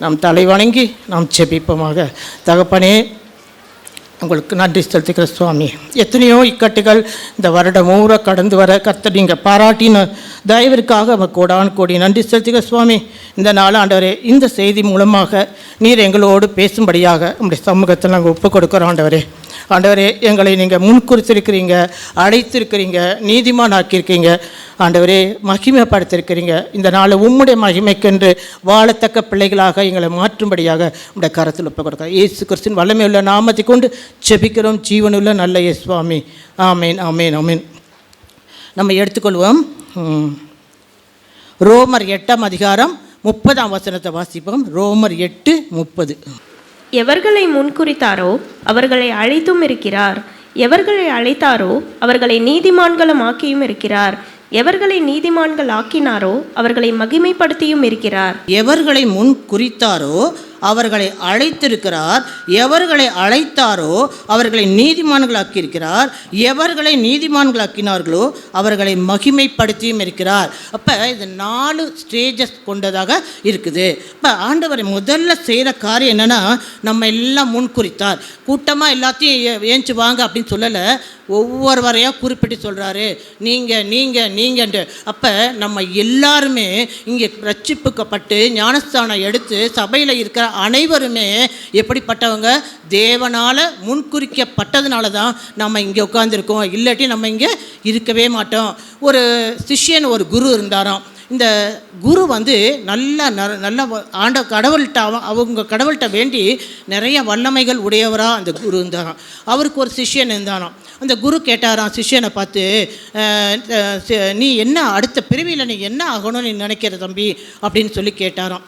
நாம் தலை வணங்கி நாம் ஜெபிப்போமாக. தகப்பனே, உங்களுக்கு நன்றி செலுத்துகிற சுவாமி. எத்தனையோ இக்கட்டுகள் இந்த வருடம் ஊற கடந்து வர கர்த்தர் நீங்கள் பாராட்டின தயவிற்காக கோடான் கோடி நன்றி செலுத்துகிற சுவாமி. இந்த நாள் ஆண்டவரே, இந்த செய்தி மூலமாக நீர் எங்களோடு பேசும்படியாக உங்களுடைய சமூகத்தில் நாங்கள் ஒப்புக் கொடுக்குறோம். ஆண்டவரே, எங்களை நீங்கள் முன்குறித்திருக்கிறீங்க, அழைத்திருக்கிறீங்க, நீதிமான் ஆக்கியிருக்கீங்க. ஆண்டவரே, மகிமைப்படுத்திருக்கிறீங்க. இந்த நாளை உம்முடைய மகிமைக்கென்று வாழத்தக்க பிள்ளைகளாக எங்களை மாற்றும்படியாக உங்களுடைய கரத்தில் ஒப்புக் கொடுக்கிறோம். இயேசு கிறிஸ்துவின் வல்லமையுள்ள நாமத்தை கொண்டு ஜெபிக்கிறோம் ஜீவனுள்ள நல்ல சுவாமி. ஆமேன், ஆமேன், ஆமேன். நம்ம எடுத்துக்கொள்வோம். ரோமர் 8ஆம் அதிகாரம் 30ஆம் வசனத்தை வாசிப்போம். ரோமர் 8:30. எவர்களை முன்குறித்தாரோ அவர்களை அழைத்தும் இருக்கிறார், எவர்களை அழைத்தாரோ அவர்களை நீதிமான்களும் ஆக்கியும் இருக்கிறார், எவர்களை நீதிமான்கள் ஆக்கினாரோ அவர்களை மகிமைப்படுத்தியும் இருக்கிறார். எவர்களை முன் குறித்தாரோ அவர்களை அழைத்திருக்கிறார், எவர்களை அழைத்தாரோ அவர்களை நீதிமான்களாக்கியிருக்கிறார், எவர்களை நீதிமான்களாக்கினார்களோ அவர்களை மகிமைப்படுத்தியும் இருக்கிறார். அப்போ இது 4 ஸ்டேஜஸ் கொண்டதாக இருக்குது. இப்போ ஆண்டவர் முதல்ல செய்கிற காரியம் என்னென்னா, நம்ம எல்லாம் முன் குறித்தார். கூட்டமாக எல்லாத்தையும் ஏஞ்சி வாங்க அப்படின்னு சொல்லலை, ஒவ்வொருவரையாக குறிப்பிட்டு சொல்கிறாரு. நீங்கன்ட்டு. அப்போ நம்ம எல்லாருமே இங்கே ரட்சிப்புக்கப்பட்டு ஞானஸ்தானம் எடுத்து சபையில் இருக்கிற அனைவருமே எப்படிப்பட்டவங்க? தேவனால் முன்குறிக்கப்பட்டதுனால தான் நம்ம இங்கே உட்காந்துருக்கோம். இல்லாட்டி நம்ம இங்கே இருக்கவே மாட்டோம். ஒரு சிஷ்யன், ஒரு குரு இருந்தாராம். இந்த குரு நல்ல அவங்க கடவுள்கிட்ட வேண்டி நிறைய வல்லமைகள் உடையவராக அந்த குரு இருந்தாராம். அவருக்கு ஒரு சிஷ்யன் இருந்தாராம். அந்த குரு கேட்டாராம் சிஷ்யனை பார்த்து, நீ என்ன அடுத்த பிறவியில் நீ என்ன ஆகணும்னு நீ நினைக்கிற தம்பி அப்படின்னு சொல்லி கேட்டாராம்.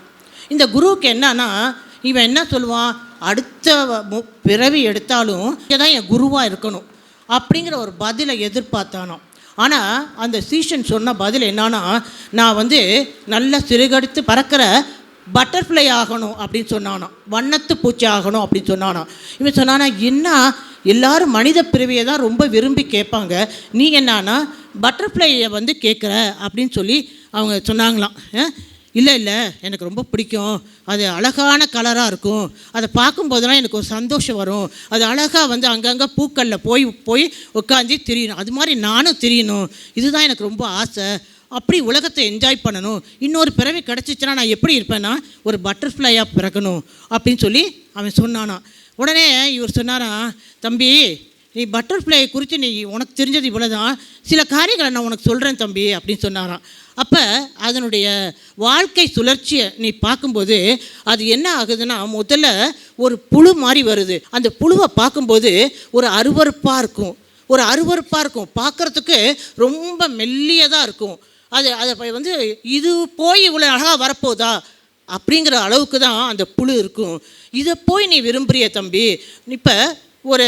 இந்த குருவுக்கு என்னன்னா, இவன் என்ன சொல்லுவான், அடுத்த பிறவி எடுத்தாலும் இங்கே தான் என் குருவாக இருக்கணும் அப்படிங்கிற ஒரு பதிலை எதிர்பார்த்தானோ. ஆனால் அந்த சீஷன் சொன்ன பதில் என்னன்னா, நான் நல்ல சிறுகடித்து பறக்கிற பட்டர்ஃப்ளை ஆகணும் அப்படின்னு சொன்னானோ, வண்ணத்து பூச்சி ஆகணும் அப்படின்னு சொன்னானோ. இவன் சொன்னானா, என்ன எல்லாரும் மனித பிறவியை தான் ரொம்ப விரும்பி கேட்பாங்க, நீ என்னன்னா பட்டர்ஃப்ளையை கேட்குற அப்படின்னு சொல்லி அவங்க சொன்னாங்களாம். இல்லை எனக்கு ரொம்ப பிடிக்கும், அது அழகான கலராக இருக்கும், அதை பார்க்கும்போதெல்லாம் எனக்கு ஒரு சந்தோஷம் வரும், அது அழகாக அங்கங்கே பூக்களில் போய் உட்காந்து திரியணும், அது மாதிரி நானும் திரியணும், இதுதான் எனக்கு ரொம்ப ஆசை, அப்படி உலகத்தை என்ஜாய் பண்ணணும், இன்னொரு பிறவி கிடச்சிச்சுன்னா நான் எப்படி இருப்பேன்னா ஒரு பட்டர்ஃப்ளையாக பிறக்கணும் அப்படின்னு சொல்லி அவன் சொன்னானா. உடனே இவர் சொன்னாராம், தம்பி நீ பட்டர்ஃப்ளை குறித்து உனக்கு தெரிஞ்சது இவ்வளோ தான், சில காரியங்களை நான் உனக்கு சொல்கிறேன் தம்பி அப்படின்னு சொன்னாராம். அப்போ அதனுடைய வாழ்க்கை சுழற்சியை நீ பார்க்கும்போது அது என்ன ஆகுதுன்னா, முதல்ல ஒரு புழு மாதிரி வருது. அந்த புழுவை பார்க்கும்போது ஒரு அருவருப்பாக இருக்கும், பார்க்குறதுக்கு ரொம்ப மெல்லியதாக இருக்கும். அதை இது போய் இவ்வளோ அழகாக வரப்போதா அப்படிங்கிற அளவுக்கு தான் அந்த புழு இருக்கும். இதை போய் நீ விரும்புகிறிய தம்பி. இப்போ ஒரு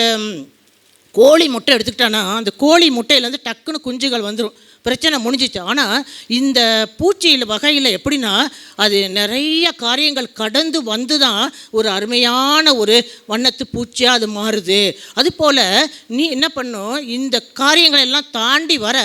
கோழி முட்டை எடுத்துக்கிட்டான்னா அந்த கோழி முட்டையிலேருந்து டக்குன்னு குஞ்சுகள் வந்துடும், பிரச்சனை முடிஞ்சிச்சு. ஆனால் இந்த பூச்சியில் வகையில் எப்படின்னா, அது நிறைய காரியங்கள் கடந்து வந்து தான் ஒரு அருமையான ஒரு வண்ணத்து பூச்சியாக அது மாறுது. அதுபோல் நீ என்ன பண்ணும், இந்த காரியங்கள் எல்லாம் தாண்டி வர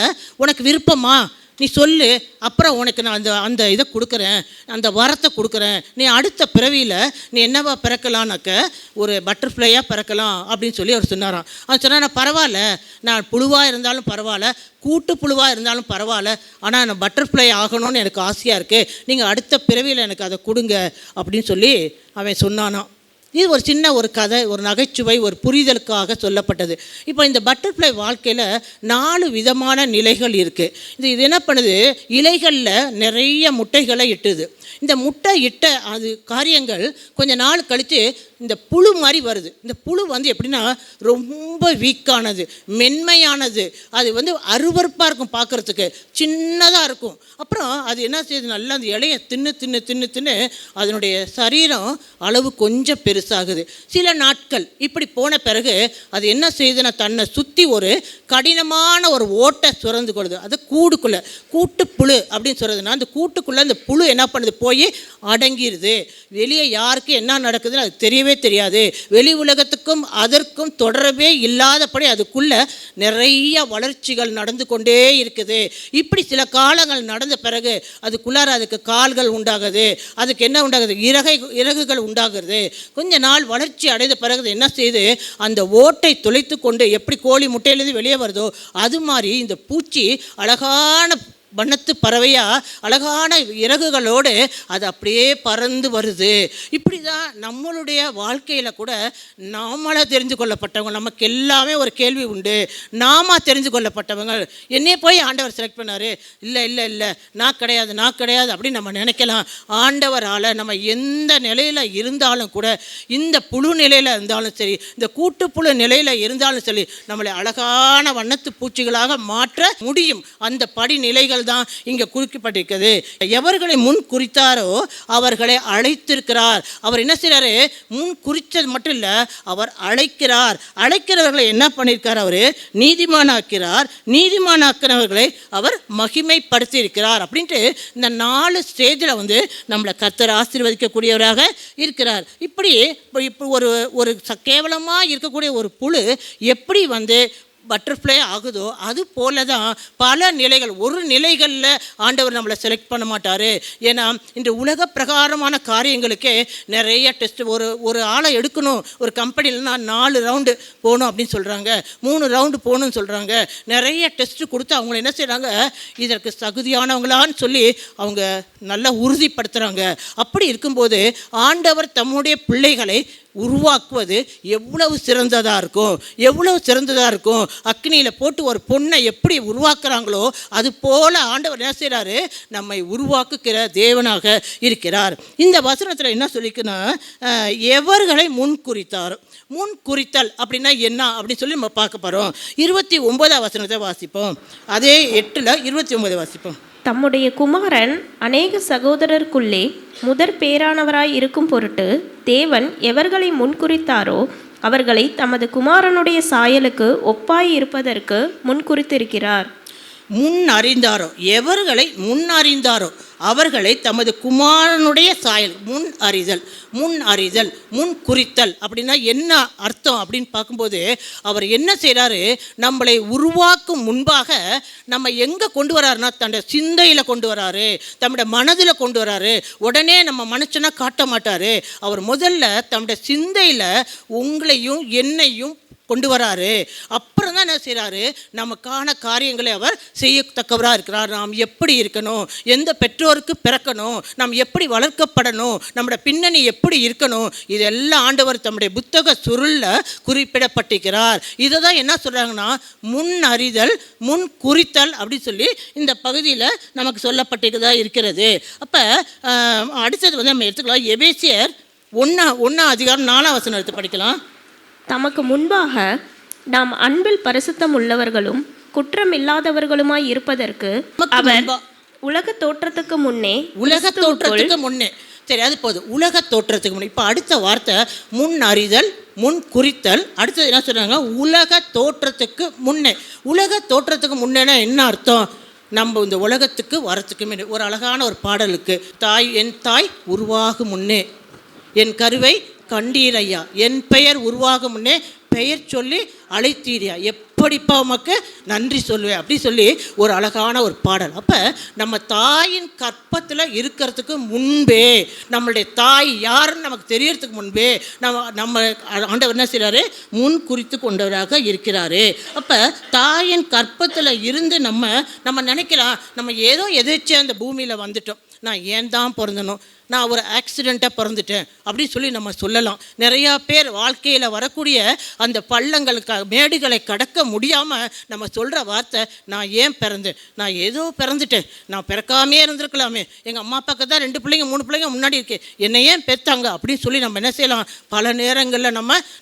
உனக்கு விருப்பமா நீ சொல்லு, அப்புறம் உனக்கு நான் அந்த இதை கொடுக்குறேன், அந்த வரத்தை கொடுக்குறேன். நீ அடுத்த பிறவியில் நீ என்னவா பிறக்கலான்னாக்க ஒரு பட்டர்ஃப்ளையாக பிறக்கலாம் அப்படின்னு சொல்லி அவர் சொன்னாராம். அவன் சொன்னால், நான் பரவாயில்ல, நான் புழுவாக இருந்தாலும் பரவாயில்ல, கூட்டு புழுவாக இருந்தாலும் பரவாயில்ல, ஆனால் நான் பட்டர்ஃப்ளை ஆகணும்னு எனக்கு ஆசையாக இருக்குது, நீங்கள் அடுத்த பிறவியில் எனக்கு அதை கொடுங்க அப்படின்னு சொல்லி அவன் சொன்னானான். இது ஒரு சின்ன ஒரு கதை, ஒரு நகைச்சுவை, ஒரு புரிதலுக்காக சொல்லப்பட்டது. இப்போ இந்த பட்டர்ஃப்ளை வாழ்க்கையில் 4 விதமான நிலைகள் இருக்குது. இது என்ன பண்ணுது, இலைகளில் நிறைய முட்டைகளை இட்டுது. இந்த முட்டை இட்ட அது காரியங்கள் கொஞ்ச நாள் கழித்து இந்த புழு மாதிரி வருது. இந்த புழு எப்படின்னா ரொம்ப வீக்கானது, மென்மையானது, அது அருவருப்பாக இருக்கும், பார்க்குறதுக்கு சின்னதாக இருக்கும். அப்புறம் அது என்ன செய்யுது, நல்லா அந்த இலையை தின்னு அதனுடைய சரீரம் அளவு கொஞ்சம் பெருசாகுது. சில நாட்கள் இப்படி போன பிறகு அது என்ன செய்யுதுன்னா, தன்னை சுற்றி ஒரு கடினமான ஒரு ஓட்டை சுரந்து கொள்ளுது. அது கூட்டுப்புழு அப்படின்னு சொல்கிறதுனா, அந்த கூட்டுக்குள்ளே அந்த புழு என்ன பண்ணுது, போய் அடங்கிடுது. வெளியே யாருக்கு என்ன நடக்குதுன்னு அது தெரியவே தெரியவே தெரியாது. வெளி உலகத்துக்கும் அதற்கும் தொடர்பே இல்லாதபடி அதுக்குள்ள நிறைய வளர்ச்சிகள் நடந்து கொண்டே இருக்குது. இப்படி சில காலங்கள் நடந்த பிறகு அதுக்குள்ளார அதுக்கு கால்கள் உண்டாகுது, அதுக்கு என்ன உண்டாகுது, இறகுகள் உண்டாகுது. கொஞ்ச நாள் வளர்ச்சி அடைந்த பிறகு என்ன செய்யுது, அந்த ஓட்டை துளைத்து கொண்டு எப்படி கோழி முட்டையிலேருந்து வெளியே வருதோ அது மாதிரி இந்த பூச்சி அழகான வண்ணத்து பறவையா அழகான இறகுகளோடு அது அப்படியே பறந்து வருது. இப்படி தான் நம்மளுடைய வாழ்க்கையில் கூட நாமளாக தெரிஞ்சு கொள்ளப்பட்டவங்க. நமக்கு எல்லாமே ஒரு கேள்வி உண்டு, நாம தெரிஞ்சு கொள்ளப்பட்டவங்க. என்னையே போய் ஆண்டவர் செலக்ட் பண்ணார், இல்லை இல்லை இல்லை நான் கிடையாது அப்படின்னு நம்ம நினைக்கலாம். ஆண்டவரால் நம்ம எந்த நிலையில் இருந்தாலும் கூட, இந்த புழு நிலையில் இருந்தாலும் சரி, இந்த கூட்டுப்புழு நிலையில் இருந்தாலும் சரி, நம்மளை அழகான வண்ணத்து பூச்சிகளாக மாற்ற முடியும். அந்த படிநிலைகள் தான் இங்க குறிக்கப்பட்டிருக்கிறது. எவர்களை முன் குறித்தாரோ அவர்களை அழைத்திருக்கிறார். அவர் என்ன செய்றாரு, முன் குறித்தது மட்டும் இல்ல, அவர் அழைக்கிறார். அழைக்கிறவர்களை என்ன பண்ணியிருக்கார், அவர் நீதிமானாக்கிறார். நீதிமானாக்கிறவர்களை அவர் மகிமைப்படுத்தி இருக்கிறார். அப்படின்ட்டு இந்த 4 ஸ்டேஜில் நம்மளை கர்த்தர் ஆசீர்வதிக்கக்கூடியவராக இருக்கிறார். இப்படி இப்போ ஒரு கேவலமாக இருக்கக்கூடிய ஒரு புழு எப்படி பட்டர்ஃப்ளை ஆகுதோ அது போல தான் பல நிலைகள். ஒரு நிலைகளில் ஆண்டவர் நம்மளை செலக்ட் பண்ண மாட்டார். ஏன்னா இந்த உலக பிரகாரமான காரியங்களுக்கே நிறைய டெஸ்ட். ஒரு ஆளை எடுக்கணும், ஒரு கம்பெனிலனா 4 ரவுண்டு போகணும் அப்படின்னு சொல்கிறாங்க, 3 ரவுண்டு போகணும்னு சொல்கிறாங்க. நிறைய டெஸ்ட்டு கொடுத்து அவங்கள என்ன செய்கிறாங்க, இதற்கு தகுதியானவங்களான்னு சொல்லி அவங்க நல்லா உறுதிப்படுத்துகிறாங்க. அப்படி இருக்கும்போது ஆண்டவர் தம்முடைய பிள்ளைகளை உருவாக்குவது எவ்வளவு சிறந்ததாக இருக்கும். அக்னியில் போட்டு ஒரு பொண்ணை எப்படி உருவாக்குறாங்களோ அது போல் ஆண்டவர் என்ன செய்கிறாரு, நம்மை உருவாக்குகிற தேவனாக இருக்கிறார். இந்த வசனத்தில் என்ன சொல்லிக்குன்னா, எவர்களை முன் குறித்தல் அப்படின்னா என்ன அப்படின்னு சொல்லி நம்ம பார்க்க போகிறோம். 29 வசனத்தை வாசிப்போம். அதே 8 29 வாசிப்போம். தம்முடைய குமாரன் அநேக சகோதரருக்குள்ளே முதற் பேரானவராய் இருக்கும் பொருட்டு தேவன் எவர்களை முன்குறித்தாரோ அவர்களை தமது குமாரனுடைய சாயலுக்கு ஒப்பாய் இருப்பதற்கு முன்குறித்திருக்கிறார். எவர்களை முன் அறிந்தாரோ அவர்களை தமது குமாரனுடைய சாயல். முன் அறிதல் முன் குறித்தல் அப்படின்னா என்ன அர்த்தம் அப்படின்னு பார்க்கும்போது, அவர் என்ன செய்கிறாரு, நம்மளை உருவாக்கும் முன்பாக நம்ம எங்கே கொண்டு வராருன்னா தன்னுடைய சிந்தையில் கொண்டு வராரு, தம்முடைய மனதில் கொண்டு வராரு. உடனே நம்ம மனுஷனா காட்ட மாட்டார். அவர் முதல்ல தம்முடைய சிந்தையில் உங்களையும் என்னையும் கொண்டு வராரு. அப்புறம் தான் என்ன செய்கிறாரு, நமக்கான காரியங்களை அவர் செய்யத்தக்கவராக இருக்கிறார். நாம் எப்படி இருக்கணும், எந்த பெற்றோருக்கு பிறக்கணும், நாம் எப்படி வளர்க்கப்படணும், நம்முடைய பின்னணி எப்படி இருக்கணும், இதெல்லாம் ஆண்டவர் தம்முடைய புத்தக சுருளில் குறிப்பிடப்பட்டிருக்கிறார். இதை தான் என்ன சொல்கிறாங்கன்னா முன் அறிதல் முன் குறித்தல் அப்படின்னு சொல்லி இந்த பகுதியில் நமக்கு சொல்லப்பட்டிருக்கிறதா இருக்கிறது. அப்போ அடுத்தது நம்ம எடுத்துக்கலாம். எபேசியர் 1:4 எடுத்து படிக்கலாம். தமக்கு முன்பாக நாம் அன்பில் பரிசுத்தம் உள்ளவர்களும் குற்றமில்லாதவர்களுமாய் இருப்பதற்கு அவர் உலக தோற்றத்துக்கு முன்னே சரி, அது போதும். உலக தோற்றத்துக்கு முன்னே. இப்போ அடுத்த வார்த்தை முன் அறிதல் முன் குறித்தல். அடுத்தது என்ன சொல்கிறாங்க, உலக தோற்றத்துக்கு முன்னேன்னா என்ன அர்த்தம், நம்ம இந்த உலகத்துக்கு வரத்துக்கு முன்னே. ஒரு அழகான ஒரு பாடலுக்கு, என் தாய் உருவாகும் முன்னே என் கருவை கண்டீரையா, என் பெயர் உருவாகும் முன்னே பெயர் சொல்லி அழைத்தீரியா, எப்படிப்பா உமக்கு நன்றி சொல்லுவேன் அப்படி சொல்லி ஒரு அழகான ஒரு பாடல். அப்போ நம்ம தாயின் கற்பத்தில் இருக்கிறதுக்கு முன்பே, நம்மளுடைய தாய் யாருன்னு நமக்கு தெரியறதுக்கு முன்பே நம்ம ஆண்டவர் என்ன செய்கிறாரு, முன் குறித்து கொண்டவராக இருக்கிறாரு. அப்போ தாயின் கற்பத்தில் இருந்து நம்ம நினைக்கலாம், நம்ம ஏதோ எதிர்த்து அந்த பூமியில் வந்துட்டோம், நான் ஏன் தான் பிறந்தணும், நான் ஒரு ஆக்சிடெண்ட்டாக பிறந்துட்டேன் அப்படின்னு சொல்லி நம்ம சொல்லலாம். நிறையா பேர் வாழ்க்கையில் வரக்கூடிய அந்த பள்ளங்களுக்கு மேடுகளை கடக்க முடியாமல் நம்ம சொல்கிற வார்த்தை, நான் ஏன் பிறந்தேன், நான் ஏதோ பிறந்துட்டேன், நான் பிறக்காமே இருந்திருக்கலாமே, எங்கள் அம்மா அப்பாவுக்கு தான் 2 பிள்ளைங்க 3 பிள்ளைங்க முன்னாடி இருக்கு, என்னை ஏன் பெற்றாங்க அப்படின்னு சொல்லி நம்ம என்ன செய்யலாம், பல நேரங்களில்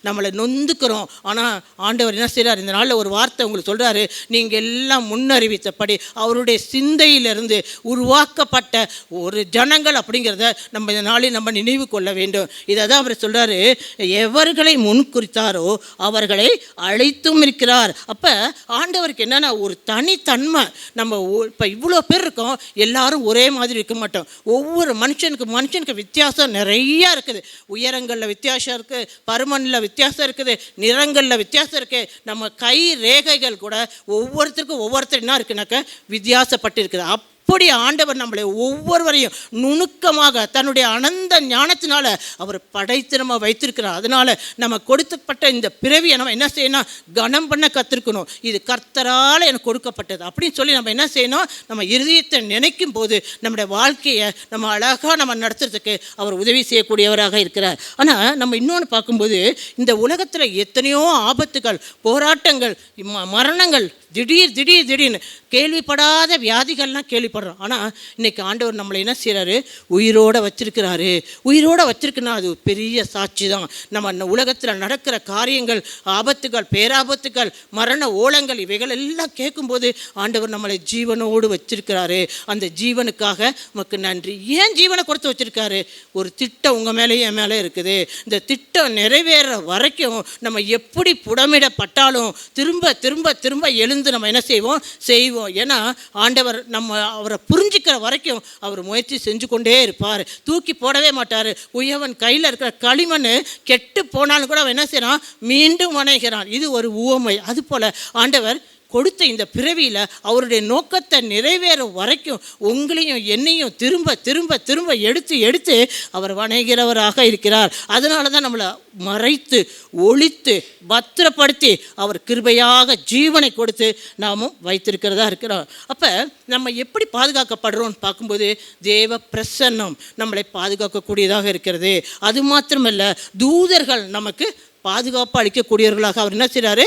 நம்மளை நொந்துக்கிறோம். ஆனால் ஆண்டவர் என்ன செய்கிறார், இந்த நாளில் ஒரு வார்த்தை உங்களுக்கு சொல்கிறாரு, நீங்கள் எல்லாம் முன்னறிவித்தபடி அவருடைய சிந்தையிலிருந்து உருவாக்கப்பட்ட ஒரு ஜனங்கள் அப்படிங்கிறத நம்ம இந்த நாளில் நம்ம நினைவு கொள்ள வேண்டும். இதை தான் அவர் சொல்கிறாரு, எவர்களை முன் குறித்தாரோ அவர்களை அழைத்தும் இருக்கிறார். அப்போ ஆண்டவருக்கு என்னென்னா ஒரு தனித்தன்மை. நம்ம இப்போ இவ்வளோ பேர் இருக்கோம், எல்லாரும் ஒரே மாதிரி இருக்க மாட்டோம். ஒவ்வொரு மனுஷனுக்கு வித்தியாசம் நிறையா இருக்குது. உயரங்களில் வித்தியாசம் இருக்குது, பருமனில் வித்தியாசம் இருக்குது, நிறங்களில் வித்தியாசம் இருக்குது. நம்ம கை ரேகைகள் கூட ஒவ்வொருத்தருக்கும் ஒவ்வொருத்தர் என்ன இருக்குனாக்க வித்தியாசப்பட்டு இருக்குது. அப்படி ஆண்டவர் நம்மளை ஒவ்வொருவரையும் நுணுக்கமாக தன்னுடைய அனந்த ஞானத்தினால அவர் படைத்து நம்ம வைத்திருக்கிறார். அதனால நம்ம கொடுக்கப்பட்ட இந்த பிறவியை நம்ம என்ன செய்யணும், கனம் பண்ண கற்றுக்கணும். இது கர்த்தரால் எனக்கு கொடுக்கப்பட்டது அப்படின்னு சொல்லி நம்ம என்ன செய்யணும், நம்ம இருதயத்தை நினைக்கும் போது நம்முடைய வாழ்க்கையை நம்ம அழகாக நம்ம நடத்துறதுக்கு அவர் உதவி செய்யக்கூடியவராக இருக்கிறார். ஆனால் நம்ம இன்னொன்று பார்க்கும்போது இந்த உலகத்தில் எத்தனையோ ஆபத்துகள், போராட்டங்கள், மரணங்கள், திடீர்னு கேள்விப்படாத வியாதிகள்லாம் கேள்விப்படுறோம். ஆனால் இன்றைக்கி ஆண்டவர் நம்மளை என்ன செய்கிறாரு, உயிரோடு வச்சிருக்கிறாரு. உயிரோடு வச்சிருக்குன்னா அது பெரிய சாட்சி தான். நம்ம உலகத்தில் நடக்கிற காரியங்கள், ஆபத்துகள், பேராபத்துகள், மரண ஓலங்கள், இவைகள் எல்லாம் கேட்கும்போது ஆண்டவர் நம்மளை ஜீவனோடு வச்சிருக்கிறாரு. அந்த ஜீவனுக்காக நமக்கு நன்றி. ஏன் ஜீவனை கொடுத்து வச்சிருக்காரு? ஒரு திட்டம் உங்கள் மேலேயும் என் மேலே இருக்குது. இந்த திட்டம் நிறைவேற வரைக்கும் நம்ம எப்படி புடமிடப்பட்டாலும் திரும்ப திரும்ப திரும்ப எழுந்து நம்ம என்ன செய்வோம். ஏன்னா ஆண்டவர் அவரை புரிஞ்சிக்கிற வரைக்கும் அவர் முயற்சி செஞ்சு கொண்டே இருப்பார். தூக்கி போடவே மாட்டார். உயவன் கையில் இருக்கிற களிமண் கெட்டு போனாலும் கூட அவன் என்ன செய்யறான், மீண்டும் வணைகிறான். இது ஒரு உவமை. அதுபோல் ஆண்டவர் கொடுத்த இந்த பிறவியில் அவருடைய நோக்கத்தை நிறைவேறும் வரைக்கும் உங்களையும் என்னையும் திரும்ப திரும்ப திரும்ப எடுத்து அவர் வணைகிறவராக இருக்கிறார். அதனால தான் நம்மளை மறைத்து ஒழித்து பத்திரப்படுத்தி அவர் கிருபையாக ஜீவனை கொடுத்து நாமும் வைத்திருக்கிறதா இருக்கிறோம். அப்போ நம்ம எப்படி பாதுகாக்கப்படுறோம்னு பார்க்கும்போது தேவ பிரசன்னம் நம்மளை பாதுகாக்கக்கூடியதாக இருக்கிறது. அது மாத்திரமல்ல, தூதர்கள் நமக்கு பாதுகாப்பு அளிக்கக்கூடியவர்களாக அவர் என்ன செய்கிறாரு,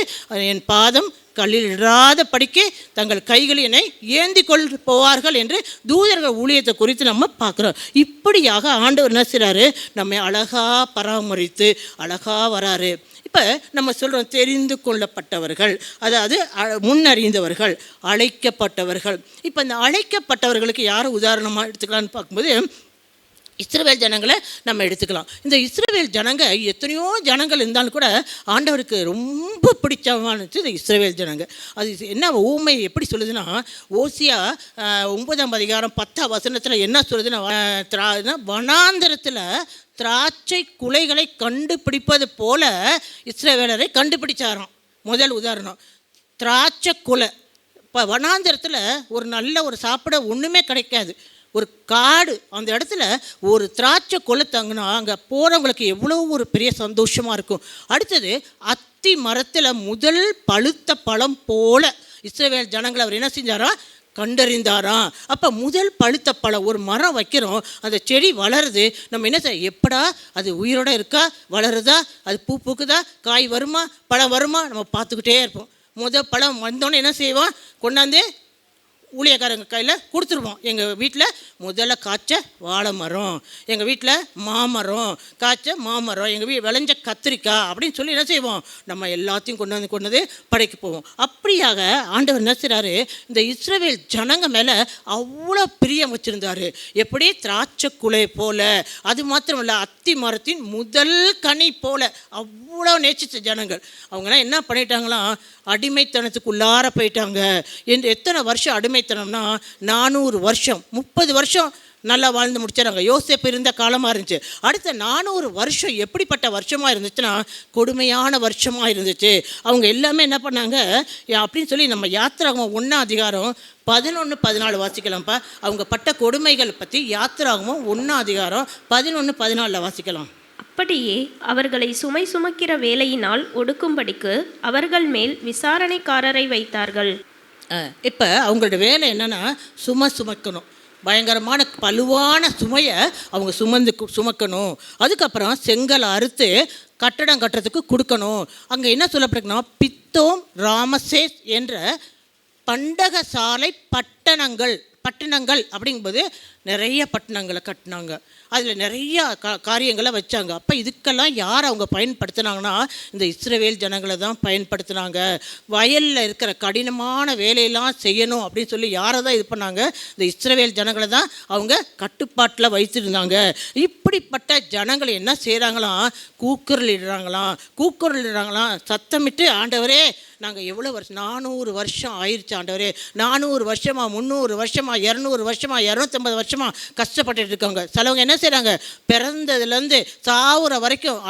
என் பாதம் கல்லில் இடாத படிக்க தங்கள் கைகளை என்னை ஏந்தி கொண்டு போவார்கள் என்று தூதர்கள் ஊழியத்தை குறித்து நம்ம பார்க்குறோம். இப்படியாக ஆண்டவர் என்ன செய்கிறாரு, நம்மை அழகாக பராமரித்து அழகாக வராரு. இப்போ நம்ம சொல்கிறோம் தெரிந்து கொள்ளப்பட்டவர்கள், அதாவது முன்னறிந்தவர்கள், அழைக்கப்பட்டவர்கள். இப்போ இந்த அழைக்கப்பட்டவர்களுக்கு யார் உதாரணமாக எடுத்துக்கலான்னு பார்க்கும்போது இஸ்ரவேல் ஜனங்களை நம்ம எடுத்துக்கலாம். இந்த இஸ்ரவேல் ஜனங்க எத்தனையோ ஜனங்கள் இருந்தாலும் கூட ஆண்டவருக்கு ரொம்ப பிடிச்சமானது இந்த இஸ்ரவேல் ஜனங்க. அது என்ன ஊமை எப்படி சொல்லுதுன்னா, ஓசியா 9ஆம் அதிகாரம் 10ஆம் வசனத்தில் என்ன சொல்லுதுன்னா, வனாந்தரத்தில் திராட்சை குலைகளை கண்டுபிடிப்பது போல இஸ்ரவேலரை கண்டுபிடிச்சாராம். முதல் உதாரணம் திராட்சை குலை. இப்போ வனாந்தரத்தில் ஒரு சாப்பிட ஒன்றுமே கிடைக்காது, ஒரு காடு. அந்த இடத்துல ஒரு திராட்சை கொலை தங்கினா அங்கே போகிறவங்களுக்கு எவ்வளோ ஒரு பெரிய சந்தோஷமாக இருக்கும். அடுத்தது அத்தி மரத்தில் முதல் பழுத்த பழம் போல இஸ்ரவேல் ஜனங்களை அவர் என்ன செஞ்சாரா, கண்டறிந்தாராம். அப்போ முதல் பழுத்த பழம், ஒரு மரம் வைக்கிறோம், அந்த செடி வளருது, நம்ம என்ன செய்ய, எப்படா அது உயிரோட இருக்கா, வளருதா, அது பூ பூக்குதா, காய் வருமா, பழம் வருமா, நம்ம பார்த்துக்கிட்டே இருப்போம். முதல் பழம் வந்தோன்னே என்ன செய்வோம், கொண்டாந்து ஊழியக்காரங்க கையில் கொடுத்துருவோம். எங்கள் வீட்டில் முதல்ல காய்ச்ச வாழை மரம், எங்கள் வீட்டில் மாமரம், காய்ச்ச மாமரம், எங்கள் விளைஞ்ச கத்திரிக்காய் அப்படின்னு சொல்லி என்ன செய்வோம், நம்ம எல்லாத்தையும் கொண்டு படைக்க போவோம். அப்படியாக ஆண்டவர் என்ன செய்கிறாரு, இந்த இஸ்ரவேல் ஜனங்க மேலே அவ்வளோ பிரியம் வச்சுருந்தார். எப்படி, திராட்சை குலை போல. அது மாத்திரம் இல்லை, அத்தி மரத்தின் முதல் கனி போல அவ்வளோ நேசித்த ஜனங்கள். அவங்களாம் என்ன பண்ணிட்டாங்களாம், அடிமைத்தனத்துக்குள்ளார போயிட்டாங்க. எத்தனை வருஷம் அடிமைத்தனம்னா 400 வருஷம், 30 வருஷம் நல்லா வாழ்ந்து முடிச்சாங்க. யோசேப்பு இருந்த காலமாக இருந்துச்சு. அடுத்த 400 வருஷம் எப்படிப்பட்ட வருஷமாக இருந்துச்சுன்னா கொடுமையான வருஷமாக இருந்துச்சு. அவங்க எல்லாமே என்ன பண்ணாங்க அப்படின்னு சொல்லி நம்ம யாத்திராகமம் 1ஆம் அதிகாரம் 11-14 வாசிக்கலாம்ப்பா. அவங்க பட்ட கொடுமைகள் பற்றி யாத்திராகமம் 1ஆம் அதிகாரம் 11-14 வாசிக்கலாம். அப்படியே அவர்களை சுமை சுமக்கிற வேலையினால் ஒடுக்கும்படிக்கு அவர்கள் மேல் விசாரணைக்காரரை வைத்தார்கள். இப்போ அவங்களோட வேலை என்னென்னா சுமக்கணும். பயங்கரமான பலுவான சுமையை அவங்க சுமக்கணும். அதுக்கப்புறம் செங்கலை அறுத்து கட்டடம் கட்டுறதுக்கு கொடுக்கணும். அங்கே என்ன சொல்லப்படுதுன்னா, பித்தோம் ராமசேஸ் என்ற பண்டகசாலை பட்டணங்கள், பட்டணங்கள் அப்படிங்கும்போது நிறைய பட்டணங்களை கட்டினாங்க, அதில் நிறைய காரியங்களை வச்சாங்க. அப்போ இதுக்கெல்லாம் யார் அவங்க பயன்படுத்தினாங்கன்னா இந்த இஸ்ரவேல் ஜனங்களை தான் பயன்படுத்தினாங்க. வயலில் இருக்கிற கடினமான வேலையெல்லாம் செய்யணும் அப்படின்னு சொல்லி யாரை தான் இது பண்ணாங்க, இந்த இஸ்ரவேல் ஜனங்களை தான் அவங்க கட்டுப்பாட்டில் வைத்திருந்தாங்க. இப்படிப்பட்ட ஜனங்களை என்ன செய்கிறாங்களாம், கூக்குரலிடுறாங்களாம், சத்தமிட்டு, ஆண்டவரே நாங்கள் எவ்வளோ வருஷம், 400 வருஷம் ஆயிடுச்சு ஆண்டவரே, 400 வருஷமாக, 300 வருஷமாக, 200 வருஷமாக, 250 வருஷமாக கஷ்டப்பட்டுட்டு இருக்காங்க. சிலவங்க என்ன செய்கிறாங்க, பிறந்ததுலேருந்து சாவுற வரைக்கும்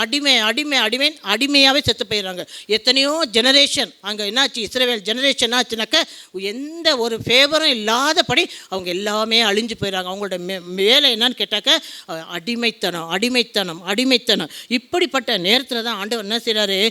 அடிமையாகவே செத்து போயிடுறாங்க. எத்தனையோ ஜெனரேஷன் அங்கே என்னாச்சு, இஸ்ரவேல் ஜெனரேஷன் ஆச்சுனாக்க எந்த ஒரு ஃபேவரும் இல்லாதபடி அவங்க எல்லாமே அழிஞ்சு போயிடுறாங்க. அவங்களோட வேலை என்னன்னு கேட்டாக்க அடிமைத்தனம். இப்படிப்பட்ட நேரத்தில் தான் ஆண்டவர் என்ன செய்கிறாரு,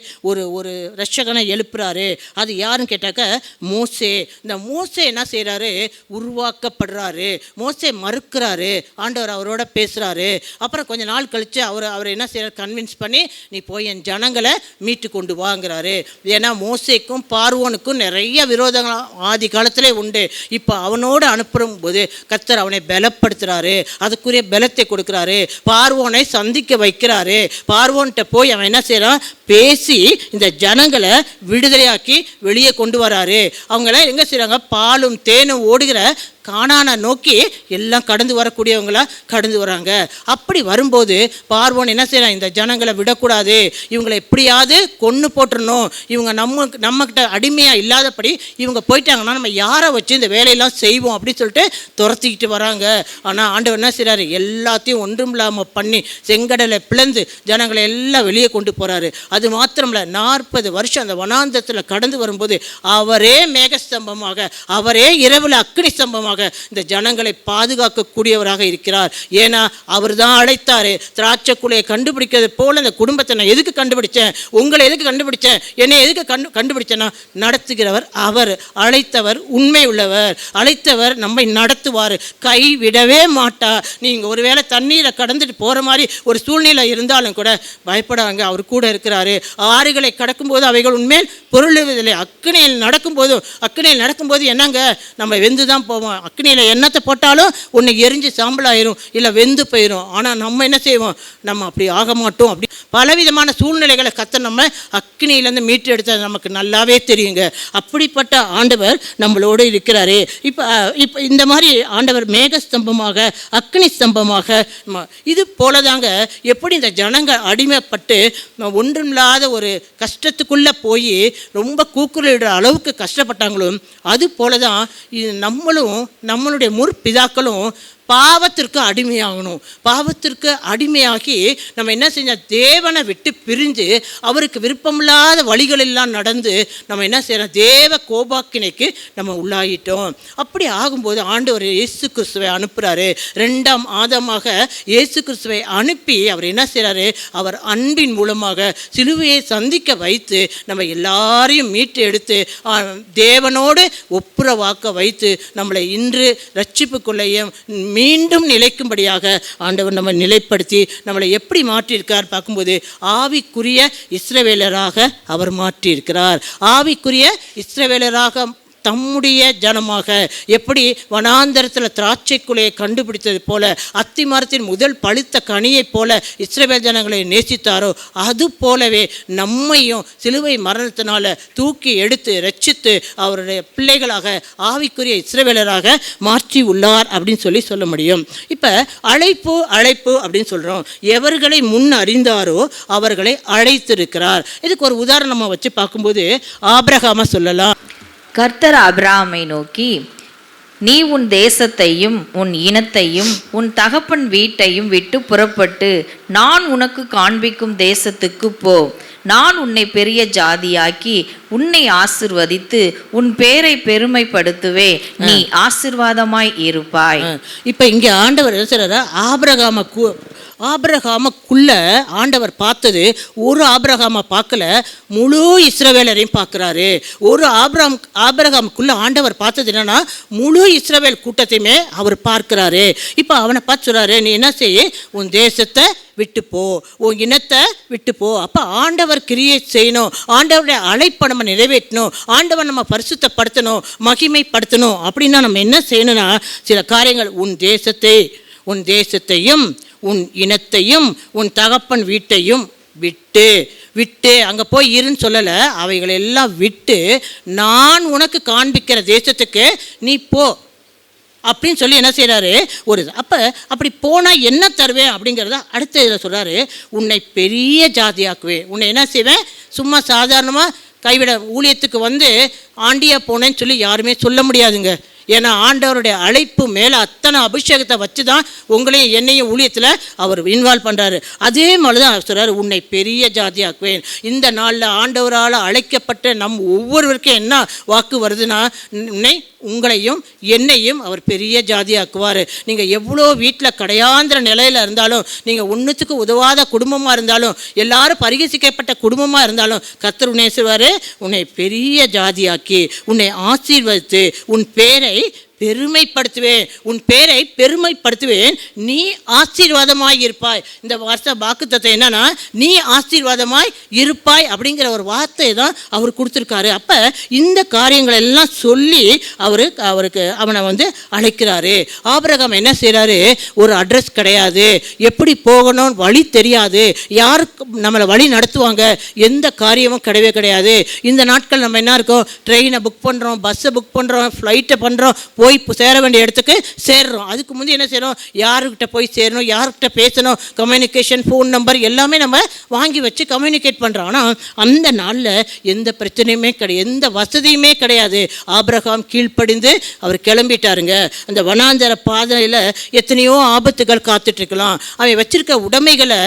ஒரு ரட்சகனை எழுப்புறாரு. அது யாருன்னு கேட்டாக்க மோசே. இந்த மோசே என்ன செய்கிறாரு, உருவாக்கப்படுறாரு. மோசே மறுக்கிறாரு, ஆண்டவர் அவரோட பேசுகிறாரு. அப்புறம் கொஞ்ச நாள் கழித்து அவர் என்ன செய்கிறார், கன்வின்ஸ் பண்ணி நீ போய் என் ஜனங்களை மீட்டு கொண்டு வாங்கிறாரு. ஏன்னா மோசேக்கும் பார்வோனுக்கும் நிறைய விரோதங்கள் ஆதி காலத்திலே உண்டு. இப்போ அவனோடு அனுப்பும் போது கர்த்தர் அவனை பலப்படுத்துகிறாரு, அதுக்குரிய பலத்தை கொடுக்குறாரு, பார்வோனை சந்திக்க வைக்கிறாரு. பார்வோன்கிட்ட போய் அவன் என்ன செய்கிறான், பேசி இந்த ஜனங்களை விடுதலையாக்கி வெளியே கொண்டு வராரு. அவங்களாம் எங்கே செய்கிறாங்க, பாலும் தேனும் ஓடுகிற கானானை நோக்கி எல்லாம் கடந்து வரக்கூடியவங்களா கடந்து வராங்க. அப்படி வரும்போது பார்வோன் என்ன செய்யறான், இந்த ஜனங்களை விடக்கூடாது, இவங்களை எப்படியாவது கொன்று போட்டுடணும், இவங்க நம்மக்கிட்ட அடிமையாக இல்லாதபடி இவங்க போயிட்டாங்கன்னா நம்ம யாரை வச்சு இந்த வேலையெல்லாம் செய்வோம் அப்படின்னு சொல்லிட்டு துரத்திக்கிட்டு வராங்க. ஆனால் ஆண்டவர் என்ன செய்கிறாரு, எல்லாத்தையும் ஒன்றும் இல்லாமல் பண்ணி செங்கடலை பிளந்து ஜனங்களை எல்லாம் வெளியே கொண்டு போகிறாரு. அது மாத்திரமில்ல, 40 வருஷம் அந்த வனாந்தரத்தில் கடந்து வரும்போது அவரே மேகஸ்தம்பமாக, அவரே இரவில் அக்னி ஸ்தம்பமாக இந்த ஜனங்களை பாதுகாக்கக்கூடியவராக இருக்கிறார். ஏன்னா அவர் தான் அழைத்தாரு. திராட்சை குலையை கண்டுபிடிக்கிறது போல இந்த குடும்பத்தை நான் எதுக்கு கண்டுபிடிச்சேன், உங்களை எதுக்கு கண்டுபிடிச்சேன், என்னை எதுக்கு கண்டுபிடிச்சேன்னா நடத்துகிறவர் அவர், அழைத்தவர் உண்மை உள்ளவர், அழைத்தவர் நம்மை நடத்துவார், கை விடவே மாட்டார். நீங்கள் ஒருவேளை தண்ணீரை கடந்துட்டு போகிற மாதிரி ஒரு சூழ்நிலை இருந்தாலும் கூட பயப்படாங்க, அவர் கூட இருக்கிறாரு. ஆறுகளை கடக்கும்போது அவைகள் உண்மையில் பொருளுவதில்லை, அக்னியில் நடக்கும்போது என்னங்க, நம்ம வெந்து தான் போவோம். அக்னியில் எண்ணத்தை போட்டாலும் ஒன்று எரிஞ்சு சாம்பலாயிரும், இல்லை வெந்து போயிடும். ஆனால் நம்ம என்ன செய்வோம், நம்ம அப்படி ஆக மாட்டோம். அப்படி பலவிதமான சூழ்நிலைகளை கர்த்தர் நம்ம அக்னியிலேருந்து மீட்டு எடுத்தது நமக்கு நல்லாவே தெரியுங்க. அப்படிப்பட்ட ஆண்டவர் நம்மளோடு இருக்கிறாரு. இப்போ இந்த மாதிரி ஆண்டவர் மேகஸ்தம்பமாக, அக்னி ஸ்தம்பமாக, இது போலதாங்க எப்படி இந்த ஜனங்கள் அடிமைப்பட்டு ஒன்றுமில்லாத ஒரு கஷ்டத்துக்குள்ளே போய் ரொம்ப கூக்குரலிடுற அளவுக்கு கஷ்டப்பட்டாங்களோ, அது போல தான் நம்மளும் நம்மளுடைய முற்பிதாக்களும் பாவத்திற்கு அடிமையாகணும். பாவத்திற்கு அடிமையாகி நம்ம என்ன செஞ்சோம், தேவனை விட்டு பிரிஞ்சு அவருக்கு விருப்பமில்லாத வழிகளெல்லாம் நடந்து நம்ம என்ன செய்யறோம், தேவ கோபாக்கினைக்கு நம்ம உள்ளாயிட்டோம். அப்படி ஆகும்போது ஆண்டவர் இயேசு கிறிஸ்துவை அனுப்புகிறாரு. 2ஆம் ஆதமாக இயேசு கிறிஸ்துவை அனுப்பி அவர் என்ன செய்கிறாரு, அவர் அன்பின் மூலமாக சிலுவையை சந்திக்க வைத்து நம்ம எல்லாரையும் மீட்டு எடுத்து தேவனோடு ஒப்புரவாக்க வைத்து நம்மளை இன்று ரட்சிப்புக்குள்ளேயும் மீண்டும் நிலைக்கும்படியாக ஆண்டவர் நம்ம நிலைப்படுத்தி நம்மளை எப்படி மாற்றியிருக்கார் பார்க்கும்போது ஆவிக்குரிய இஸ்ரவேலராக அவர் மாற்றியிருக்கிறார். ஆவிக்குரிய இஸ்ரவேலராக தம்முடைய ஜனமாக, எப்படி வனாந்தரத்தில் திராட்சை குலையை கண்டுபிடித்தது போல, அத்தி மரத்தின் முதல் பழுத்த கனியைப் போல இஸ்ரவேல் ஜனங்களை நேசித்தாரோ, அது போலவே நம்மையும் சிலுவை மரணத்தினால தூக்கி எடுத்து ரட்சித்து அவருடைய பிள்ளைகளாக ஆவிக்குரிய இஸ்ரவேலராக மாற்றி உள்ளார் அப்படின்னு சொல்ல முடியும். இப்போ அழைப்பு அப்படின்னு சொல்கிறோம். எவர்களை முன் அறிந்தாரோ அவர்களை அழைத்திருக்கிறார். இதுக்கு ஒரு உதாரணமாக வச்சு பார்க்கும்போது ஆபிரகாமை சொல்லலாம். கர்த்தர் ஆபிரகாமை நோக்கி, நீ உன் தேசத்தையும் உன் இனத்தையும் உன் தகப்பன் வீட்டையும் விட்டு புறப்பட்டு நான் உனக்கு காண்பிக்கும் தேசத்துக்கு போ. நான் உன்னை பெரிய ஜாதியாக்கி உன்னை ஆசிர்வதித்து உன் பேரை பெருமைப்படுத்துவே, நீ ஆசீர்வாதமாய் இருப்பாய். இப்போ இங்கே ஆண்டவர் என்ன சொல்றாரு, ஆபிரகாமுக்குள்ள ஆண்டவர் பார்த்தது ஒரு ஆபிரகாமை பார்க்கல, முழு இஸ்ரவேலரையும் பார்க்குறாரு. ஒரு ஆபிரகாமுக்குள்ள ஆண்டவர் பார்த்தது என்னன்னா முழு இஸ்ரவேல் கூட்டத்தையுமே அவர் பார்க்கிறாரு. இப்போ அவனை பார்த்து சொல்றாரு, நீ என்ன செய்ய, உன் தேசத்தை விட்டு போ, உன் இனத்தை விட்டு போ. அப்போ ஆண்டவர் கிரியை செய்யணும், ஆண்டவருடைய அழைப்பை நம்ம நிறைவேற்றணும், ஆண்டவர் நம்ம பரிசுத்தப்படுத்தணும், மகிமைப்படுத்தணும். அப்படின்னா நம்ம என்ன செய்யணும்னா சில காரியங்கள், உன் தேசத்தையும் உன் இனத்தையும் உன் தகப்பன் வீட்டையும் விட்டு அங்கே போய் இருன்னு சொல்லலை, அவைகளெல்லாம் விட்டு நான் உனக்கு காண்பிக்கிற தேசத்துக்கு நீ போ அப்படின்னு சொல்லி என்ன செய்கிறாரு அப்படி போனால் என்ன தருவேன் அப்படிங்கிறத அடுத்த இதில் சொல்கிறாரு. உன்னை பெரிய ஜாதியாக்குவேன். உன்னை என்ன செய்வேன், சும்மா சாதாரணமாக கைவிட ஊழியத்துக்கு வந்து ஆண்டியா போனேன்னு சொல்லி யாருமே சொல்ல முடியாதுங்க. ஏன்னா ஆண்டவருடைய அழைப்பு மேலே அத்தனை அபிஷேகத்தை வச்சு தான் உங்களையும் என்னையும் ஊழியத்தில் அவர் இன்வால்வ் பண்ணுறாரு. அதே மாதிரி தான் சொல்கிறார், உன்னை பெரிய ஜாதியாக்குவேன். இந்த நாளில் ஆண்டவரால் அழைக்கப்பட்ட நம் ஒவ்வொருவருக்கும் என்ன வாக்கு வருதுன்னா, உங்களையும் என்னையும் அவர் பெரிய ஜாதியாக்குவார். நீங்கள் எவ்வளோ வீட்டில் கடையாந்திர நிலையில் இருந்தாலும், நீங்கள் ஒன்றுத்துக்கு உதவாத குடும்பமாக இருந்தாலும், எல்லாரும் பரிகசிக்கப்பட்ட குடும்பமாக இருந்தாலும், கர்த்தர் உன்னை செய்வார், உன்னை பெரிய ஜாதியாக்கி உன்னை ஆசீர்வதித்து உன் பேரை பெருமைப்படுத்துவேன், உன் பேரை பெருமைப்படுத்துவேன், நீ ஆசீர்வாதமாய் இருப்பாய். இந்த வார்த்தை வாக்குத்தத்தம் என்னன்னா, நீ ஆசீர்வாதமாய் இருப்பாய் அப்படிங்கிற ஒரு வார்த்தை தான் அவர் கொடுத்துருக்காரு. அப்போ இந்த காரியங்கள் எல்லாம் சொல்லி அவனை வந்து அழைக்கிறாரு. ஆபிரகாம் என்ன செய்கிறாரு, ஒரு அட்ரஸ் கிடையாது, எப்படி போகணும்னு வழி தெரியாது, யாருக்கு நம்மளை வழி நடத்துவாங்க, எந்த காரியமும் கிடையவே கிடையாது. இந்த நாட்கள் நம்ம என்ன இருக்கோம், ட்ரெயினை புக் பண்ணுறோம், பஸ்ஸை புக் பண்ணுறோம், ஃப்ளைட்டை பண்ணுறோம், போய் சேர வேண்டிய இடத்துக்கு சேர்றோம். அதுக்கு முந்தைய என்ன செய்யணும், யாருக்கிட்ட போய் சேரணும், யாருக்கிட்ட பேசணும், கம்யூனிகேஷன், ஃபோன் நம்பர் எல்லாமே நம்ம வாங்கி வச்சு கம்யூனிகேட் பண்ணுறோம். ஆனால் அந்த நாளில் எந்த பிரச்சனையுமே கிடையாது, எந்த வசதியுமே கிடையாது. ஆபிரகாம் கீழ்ப்படிந்து அவர் கிளம்பிட்டாருங்க. அந்த வனாந்தர பாதையில் எத்தனையோ ஆபத்துகள் காத்துட்ருக்கலாம். அவன் வச்சிருக்க உடைமைகளை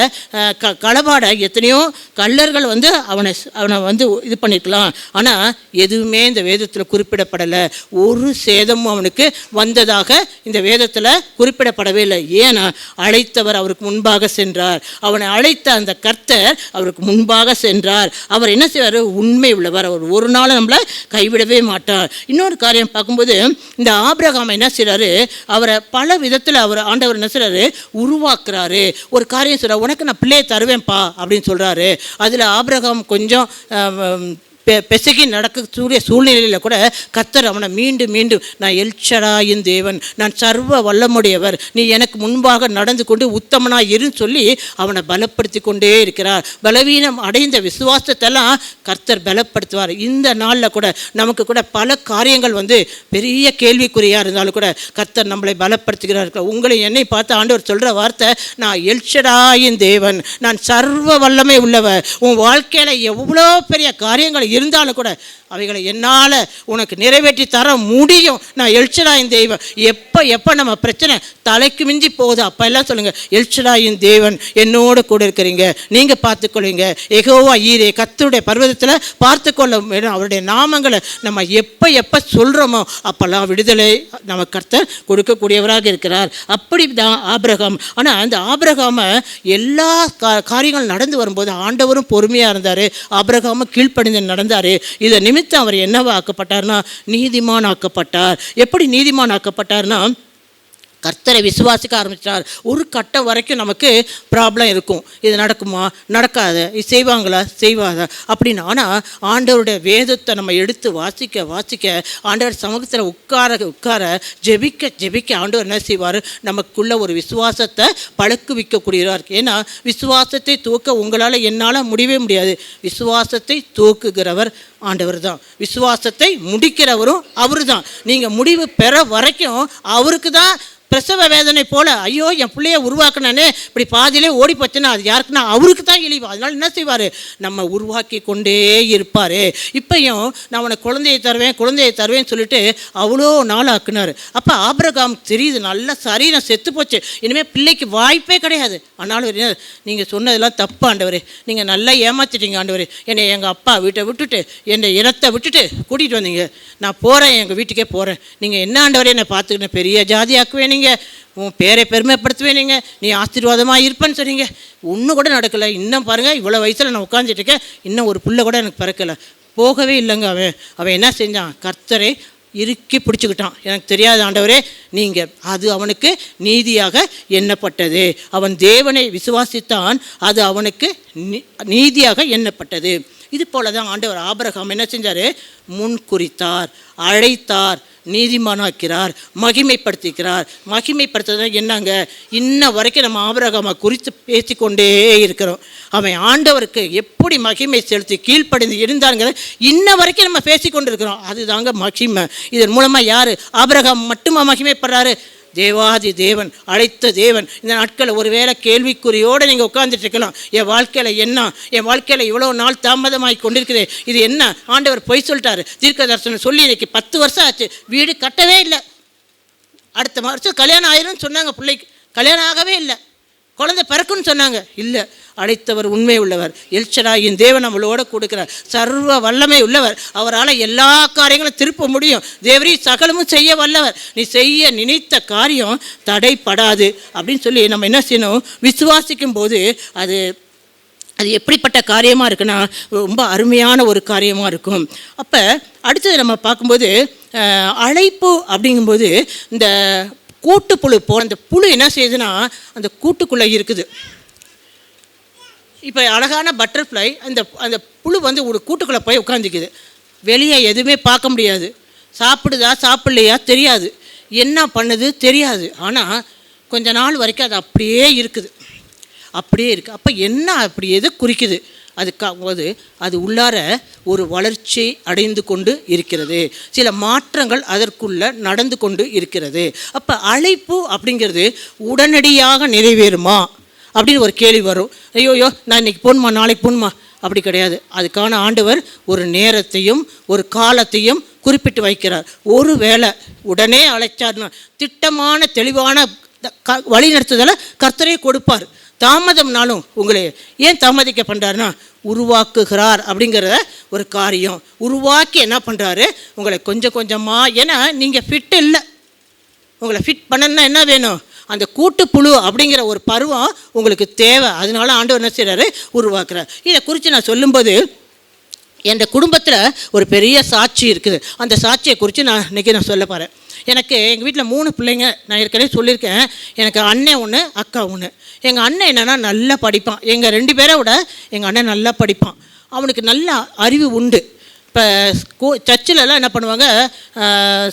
களவாட எத்தனையோ கள்ளர்கள் வந்து அவனை வந்து இது பண்ணியிருக்கலாம். ஆனால் எதுவுமே இந்த வேதத்தில் குறிப்பிடப்படலை. ஒரு சேதமும் அவனுக்கு வந்ததாக இந்த வேதத்தில் குறிப்பிடப்படவே இல்லை. ஏன்னா அழைத்தவர் அவருக்கு முன்பாக சென்றார், அவனை அழைத்த அந்த கர்த்தர் அவருக்கு முன்பாக சென்றார். அவர் என்ன செய்வார், உண்மை உள்ளவர், அவர் ஒரு நாள் நம்மளை கைவிடவே மாட்டார். இன்னொரு காரியம் பார்க்கும்போது, இந்த ஆபிரகாம் என்ன செய்கிறாரு, அவரை பல விதத்தில் ஆண்டவர் என்ன செய்கிறாரு, உருவாக்குறாரு. ஒரு காரியம் சொல்கிறார், உனக்கு நான் பிள்ளையை தருவேன்ப்பா அப்படின்னு சொல்கிறாரு. அதில் ஆபிரகாம் கொஞ்சம் பெசகி நடக்கக்கூடிய சூழ்நிலையில் கூட கர்த்தர் அவனை மீண்டும் நான் எல்ஷடாயின் தேவன், நான் சர்வ வல்லமுடையவர், நீ எனக்கு முன்பாக நடந்து கொண்டு உத்தமனாக இருன்னு சொல்லி அவனை பலப்படுத்தி கொண்டே இருக்கிறார். பலவீனம் அடைந்த விசுவாசத்தெல்லாம் கர்த்தர் பலப்படுத்துவார். இந்த நாளில் கூட நமக்கு கூட பல காரியங்கள் வந்து பெரிய கேள்விக்குறியாக இருந்தாலும் கூட கர்த்தர் நம்மளை பலப்படுத்துகிறார். உங்களை என்னை பார்த்து ஆண்டவர் சொல்கிற வார்த்தை, நான் எல்ஷடாயின் தேவன், நான் சர்வ வல்லமை உள்ளவர். உன் வாழ்க்கையில் எவ்வளோ பெரிய காரியங்கள் இருந்தாலும் கூட அவைகளை என்னால் உனக்கு நிறைவேற்றி தர முடியும். நான் எல்ஷடாயின் தேவன். எப்போ நம்ம பிரச்சனை தலைக்கு மிஞ்சி போகுது அப்போ எல்லாம் சொல்லுங்கள், எல்ஷடாயின் தேவன் என்னோடு கூட இருக்கிறீங்க, நீங்கள் பார்த்துக்கொள்ளுங்க. யெகோவா ஈரே, கர்த்தருடைய பர்வதத்தில் பார்த்துக்கொள்ள வேணும். அவருடைய நாமங்களை நம்ம எப்போ சொல்கிறோமோ அப்போல்லாம் விடுதலை நம்ம கர்த்தர் கொடுக்கக்கூடியவராக இருக்கிறார். அப்படி தான் ஆபிரகாம். ஆனால் அந்த ஆபிரகாமை எல்லா காரியங்கள் நடந்து வரும்போது ஆண்டவரும் பொறுமையாக இருந்தார், ஆபிரகாமும் கீழ்ப்படிந்து நடந்தார். இதை நிமித்தம் அவர் என்னவா ஆக்கப்பட்டார்னா, நீதிமான் ஆக்கப்பட்டார். எப்படி நீதிமான் ஆக்கப்பட்டார்னா, கர்த்தரை விசுவாசிக்க ஆரம்பித்தார். ஒரு கட்டம் வரைக்கும் நமக்கு ப்ராப்ளம் இருக்கும், இது நடக்குமா நடக்காத, இது செய்வாதா அப்படின்னு. ஆனால் ஆண்டவருடைய வேதத்தை நம்ம எடுத்து வாசிக்க ஆண்டவர் சமூகத்தில் உட்கார ஜெபிக்க ஆண்டவர் என்ன செய்வார், நமக்குள்ள ஒரு விசுவாசத்தை பழக்குவிக்கக்கூடியவராக இருக்கு. ஏன்னா விசுவாசத்தை தூக்க உங்களால் என்னால் முடியவே முடியாது. விசுவாசத்தை தூக்குகிறவர் ஆண்டவர் தான், விசுவாசத்தை முடிக்கிறவரும் அவரு தான். நீங்கள் முடிவு பெற வரைக்கும் அவருக்கு தான் பிரசவ வேதனை போல், ஐயோ என் பிள்ளைய உருவாக்கினானே இப்படி பாதியிலே ஓடி போச்சுன்னா அது யாருக்குன்னா அவருக்கு தான் இழிவு. அதனால் என்ன செய்வார், நம்ம உருவாக்கி கொண்டே இருப்பார். இப்பையும் நான் உனக்கு குழந்தையை தருவேன்னு சொல்லிட்டு அவ்வளோ நாள் ஆக்குனார். அப்போ ஆபிரகாம் தெரியுது, நல்ல சரீரம் செத்து போச்சு, இனிமேல் பிள்ளைக்கு வாய்ப்பே கிடையாது. ஆனாலும் நீங்கள் சொன்னதெல்லாம் தப்பு ஆண்டவர், நீங்கள் நல்லா ஏமாற்றிட்டீங்க ஆண்டவர், என்னை எங்கள் அப்பா வீட்டை விட்டுட்டு என்னை இடத்தை விட்டுட்டு கூட்டிகிட்டு வந்தீங்க, நான் போகிறேன், எங்கள் வீட்டுக்கே போகிறேன், நீங்கள் என்ன ஆண்டவரே என்னை பார்த்துக்கிட்டேன், பெரிய ஜாதியாக்குவேன், நீங்கள் உன் பேரை பெருமைப்படுத்துவேன், நீங்கள் நீ ஆசீர்வாதமாக இருப்பேன்னு சொன்னீங்க, ஒன்றும் கூட நடக்கலை. இன்னும் பாருங்கள், இவ்வளோ வயசில் நான் உட்காந்துட்டு இருக்கேன், இன்னும் ஒரு புள்ள கூட எனக்கு பிறக்கலை. போகவே இல்லைங்க. அவன் என்ன செஞ்சான், கர்த்தரை இறுக்கி பிடிச்சிக்கிட்டான். எனக்கு தெரியாத ஆண்டவரே நீங்கள், அது அவனுக்கு நீதியாக எண்ணப்பட்டது. அவன் தேவனை விசுவாசித்தான், அது அவனுக்கு நீதியாக எண்ணப்பட்டது. இது போல தான் ஆண்டவர் ஆபிரகாம் என்ன செஞ்சார்? முன் குறித்தார், அழைத்தார், நீதிமானாக்கிறார், மகிமைப்படுத்திக்கிறார். மகிமைப்படுத்துறது என்னங்க? இன்ன வரைக்கும் நம்ம ஆபிரகாமை குறித்து பேசிக்கொண்டே இருக்கிறோம். அவன் ஆண்டவருக்கு எப்படி மகிமை செலுத்தி கீழ்ப்படிந்து இருந்தாங்கிற இன்ன வரைக்கும் நம்ம பேசிக்கொண்டு இருக்கிறோம். அதுதாங்க மகிமை. இதன் மூலமாக யார்? ஆபிரகாம் மட்டுமா மகிமைப்படுறாரு? தேவாதி தேவன், அழைத்த தேவன். இந்த நாட்களில் ஒருவேளை கேள்விக்குறியோடு நீங்கள் உட்கார்ந்துட்டு இருக்கலாம். என் வாழ்க்கையில் என்ன, என் வாழ்க்கையில் இவ்வளோ நாள் தாமதமாகி கொண்டிருக்குது, இது என்ன? ஆண்டவர் பொய் சொல்லிட்டாரு, தீர்க்க தரிசனம் சொல்லி இன்னைக்கு 10 வருஷம் ஆச்சு, வீடு கட்டவே இல்லை, அடுத்த வருஷம் கல்யாணம் ஆயிரும்னு சொன்னாங்க, பிள்ளைக்கு கல்யாணம் ஆகவே இல்லை, குழந்தை பிறக்குன்னு சொன்னாங்க, இல்லை. அழைத்தவர் உண்மை உள்ளவர், எல்ஷடாயின் தேவன் நம்மளோட கொடுக்கிறார், சர்வ வல்லமை உள்ளவர், அவரால் எல்லா காரியங்களும் திருப்ப முடியும். தேவரீ சகலமும் செய்ய வல்லவர், நீ செய்ய நினைத்த காரியம் தடைப்படாது அப்படின்னு சொல்லி நம்ம என்ன செய்யணும்? விசுவாசிக்கும் போது அது எப்படிப்பட்ட காரியமாக இருக்குன்னா ரொம்ப அருமையான ஒரு காரியமாக இருக்கும். அப்போ அடுத்தது நம்ம பார்க்கும்போது அழைப்பு அப்படிங்கும்போது இந்த கூட்டுப்புழு அந்த புழு என்ன செய்யுதுன்னா அந்த கூட்டுக்குள்ளே இருக்குது. இப்போ அழகான பட்டர்ஃப்ளை அந்த புழு ஒரு கூட்டுக்குள்ளே போய் உட்காந்துக்குது. வெளியே எதுவுமே பார்க்க முடியாது, சாப்பிடுதா சாப்பிட்லையா தெரியாது, என்ன பண்ணுது தெரியாது. ஆனால் கொஞ்ச நாள் வரைக்கும் அது அப்படியே இருக்குது. அப்போ என்ன அப்படி எது குறிக்குது? அதுக்காகும்போது அது உள்ளார ஒரு வளர்ச்சி அடைந்து கொண்டு இருக்கிறது, சில மாற்றங்கள் அதற்குள்ள நடந்து கொண்டு இருக்கிறது. அப்போ அழைப்பு அப்படிங்கிறது உடனடியாக நிறைவேறுமா அப்படின்னு ஒரு கேள்வி வரும். ஐயோயோ நான் இன்னைக்கு போகணுமா, நாளைக்கு போகணுமா? அப்படி கிடையாது. அதுக்கான ஆண்டவர் ஒரு நேரத்தையும் ஒரு காலத்தையும் குறிப்பிட்டு வைக்கிறார். ஒரு வேளை உடனே அழைச்சார்னா திட்டமான தெளிவான வழி நடத்துதலை கர்த்தரே கொடுப்பார். தாமதம்னாலும் உங்களை ஏன் தாமதிக்க பண்ணுறாருன்னா உருவாக்குகிறார் அப்படிங்கிற ஒரு காரியம். உருவாக்கி என்ன பண்ணுறாரு? உங்களை கொஞ்சம் கொஞ்சமாக, ஏன்னா நீங்கள் ஃபிட் இல்லை, உங்களை ஃபிட் பண்ணணுன்னா என்ன வேணும்? அந்த கூட்டுப்புழு அப்படிங்கிற ஒரு பருவம் உங்களுக்கு தேவை. அதனால ஆண்டவர் என்ன செய்கிறாரு? உருவாக்குறார். இதை குறித்து நான் சொல்லும்போது என் குடும்பத்தில் ஒரு பெரிய சாட்சி இருக்குது. அந்த சாட்சியை குறித்து இன்றைக்கி நான் சொல்ல போகிறேன். எனக்கு எங்கள் வீட்டில் 3 பிள்ளைங்க. நான் ஏற்கனவே சொல்லியிருக்கேன், எனக்கு அண்ணன் 1 அக்கா 1. எங்கள் அண்ணன் என்னென்னா நல்லா படிப்பான். எங்கள் 2 பேரை விட எங்கள் அண்ணன் நல்லா படிப்பான். அவனுக்கு நல்ல அறிவு உண்டு. இப்போ சர்ச்சிலலாம் என்ன பண்ணுவாங்க,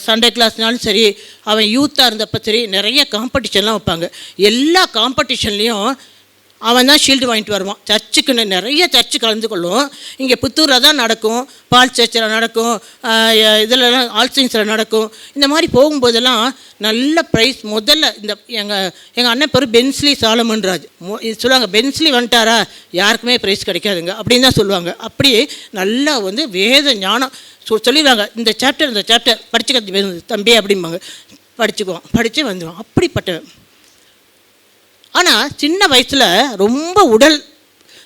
சண்டே கிளாஸ்னாலும் சரி, அவன் யூத்தாக இருந்தப்போ சரி, நிறைய காம்படிஷன்லாம் வைப்பாங்க. எல்லா காம்படிஷன்லேயும் அவன் தான் ஷீல்டு வாங்கிட்டு வருவான். சர்ச்சுக்குன்னு நிறைய சர்ச்சு கலந்து கொள்ளும். இங்கே புத்தூரில் தான் நடக்கும், பால் சர்ச்சில் நடக்கும், இதிலலாம் ஆல்சிங்ஸில் நடக்கும். இந்த மாதிரி போகும்போதெல்லாம் நல்ல ப்ரைஸ். முதல்ல எங்கள் அண்ணன் பேர் பென்ஸ்லி சாலமன்ராஜ். சொல்லுவாங்க, பென்ஸ்லி வந்துட்டாரா யாருக்குமே ப்ரைஸ் கிடைக்காதுங்க அப்படின்னு தான் சொல்லுவாங்க. அப்படியே நல்லா வேத ஞானம் சொல்லிடுவாங்க. இந்த சாப்டர் படிச்சுக்க தம்பி அப்படிம்பாங்க. படிச்சுக்குவோம், படித்து வந்துடுவோம். அப்படிப்பட்டவன். ஆனால் சின்ன வயசில் ரொம்ப உடல்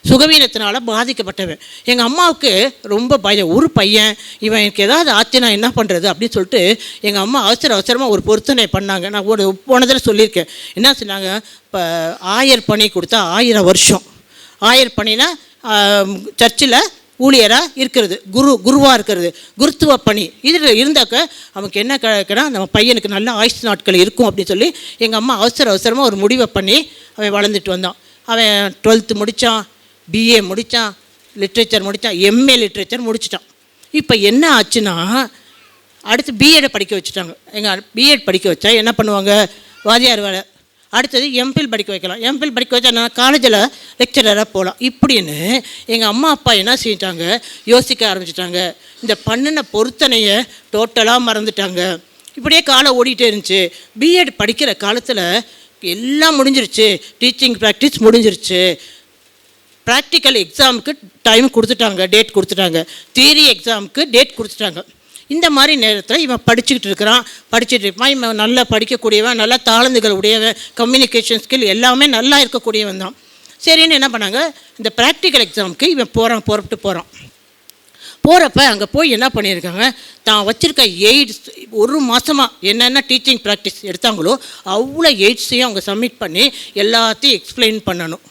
சுகவீனத்தினால பாதிக்கப்பட்டவன். எங்கள் அம்மாவுக்கு ரொம்ப பயம். ஒரு பையன், இவன் எனக்கு ஏதாவது ஆச்சுன்னா என்ன பண்ணுறது அப்படின்னு சொல்லிட்டு எங்கள் அம்மா அவசரமாக ஒரு பொருத்தனை பண்ணாங்க. நான் போன தடவை சொல்லியிருக்கேன். என்ன சொன்னாங்க? இப்போ ஆயர் பணி கொடுத்தா 1000 வருஷம். ஆயர் பணினா சர்ச்சில் ஊழியராக இருக்கிறது, குருவாக இருக்கிறது, குருத்துவ பணி. இதில் இருந்தாக்க அவனுக்கு என்ன கிடைக்குன்னா நம்ம பையனுக்கு நல்ல ஆயுசு நாட்கள் இருக்கும் அப்படின்னு சொல்லி எங்கள் அம்மா அவசரமாக ஒரு முடிவை பண்ணி அவன் வளர்ந்துட்டு வந்தான். அவன் 12th முடித்தான், BA முடித்தான், லிட்ரேச்சர் முடித்தான், MA லிட்ரேச்சர் முடிச்சிட்டான். இப்போ என்ன ஆச்சுன்னா அடுத்து பிஎட் படிக்க வச்சுட்டாங்க. எங்கள் பிஎட் படிக்க வச்சா என்ன பண்ணுவாங்க? வாதியார் வேலை. அடுத்தது எம்பில் படிக்க வைக்கலாம். எம்பில் படிக்க வச்சா நான் காலேஜில் லெக்சரராக போகலாம். இப்படின்னு எங்கள் அம்மா அப்பா என்ன செஞ்சிட்டாங்க? யோசிக்க ஆரம்பிச்சிட்டாங்க. இந்த பண்ணின பொருத்தனையை டோட்டலாக மறந்துட்டாங்க. இப்படியே காலம் ஓடிட்டே இருந்துச்சு. பிஎட் படிக்கிற காலத்தில் எல்லாம் முடிஞ்சிருச்சு, டீச்சிங் ப்ராக்டிஸ் முடிஞ்சிருச்சு, ப்ராக்டிக்கல் எக்ஸாமுக்கு டைம் கொடுத்துட்டாங்க, டேட் கொடுத்துட்டாங்க, தியரி எக்ஸாமுக்கு டேட் கொடுத்துட்டாங்க. இந்த மாதிரி நேரத்தில் இவன் படிச்சுக்கிட்டு இருப்பான். இவன் நல்லா படிக்கக்கூடியவன், நல்லா தாளந்துகள் உடையவன், கம்யூனிகேஷன் ஸ்கில் எல்லாமே நல்லா இருக்கக்கூடியவன் தான். சரின்னு என்ன பண்ணாங்க, இந்த ப்ராக்டிக்கல் எக்ஸாமுக்கு இவன் புறப்பட்டு போகிறான். போகிறப்ப அங்கே போய் என்ன பண்ணியிருக்காங்க, தான் வச்சுருக்க எய்ட்ஸ் 1 மாதமாக என்னென்ன டீச்சிங் ப்ராக்டிஸ் எடுத்தாங்களோ அவ்வளோ எய்ட்ஸையும் அவங்க சப்மிட் பண்ணி எல்லாத்தையும் எக்ஸ்பிளைன் பண்ணணும்.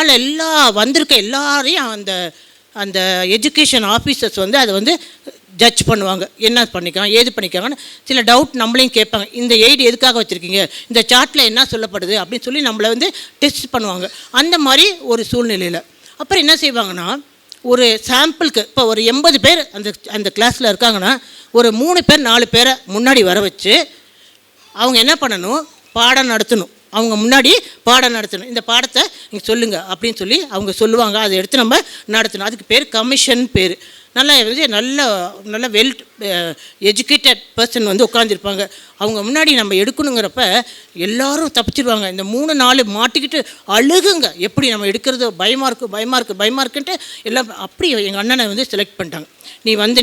அதில் வந்திருக்க எல்லாரையும் அந்த எஜுகேஷன் ஆஃபீஸர்ஸ் அதை ஜட்ஜ் பண்ணுவாங்க, என்ன பண்ணிக்காங்க ஏது பண்ணிக்காங்கன்னு சில டவுட் நம்மளையும் கேட்பாங்க. இந்த எய்டு எதுக்காக வச்சுருக்கீங்க, இந்த சார்ட்டில் என்ன சொல்லப்படுது அப்படின்னு சொல்லி நம்மளை வந்து டெஸ்ட் பண்ணுவாங்க. அந்த மாதிரி ஒரு சூழ்நிலையில் அப்புறம் என்ன செய்வாங்கன்னா, ஒரு சாம்பிளுக்கு இப்போ ஒரு 80 பேர் அந்த கிளாஸில் இருக்காங்கன்னா ஒரு 3 பேர் 4 பேரை முன்னாடி வர வச்சு அவங்க என்ன பண்ணணும், பாடம் நடத்தணும். அவங்க முன்னாடி பாடம் நடத்தணும். இந்த பாடத்தை நீங்கள் சொல்லுங்கள் அப்படின்னு சொல்லி அவங்க சொல்லுவாங்க. அதை எடுத்து நம்ம நடத்தணும். அதுக்கு பேர் கமிஷன் பேர். நல்லா நல்ல வெல் எஜுகேட்டட் பர்சன் வந்து உட்காந்துருப்பாங்க. அவங்க முன்னாடி நம்ம எடுக்கணுங்கிறப்ப எல்லாரும் தப்பிச்சிருவாங்க. இந்த 3-4 மாட்டிக்கிட்டு அழுகுங்க, எப்படி நம்ம எடுக்கிறது, பயமாக இருக்குன்ட்டு எல்லாம். அப்படி எங்கள் அண்ணனை வந்து செலக்ட் பண்ணிட்டாங்க.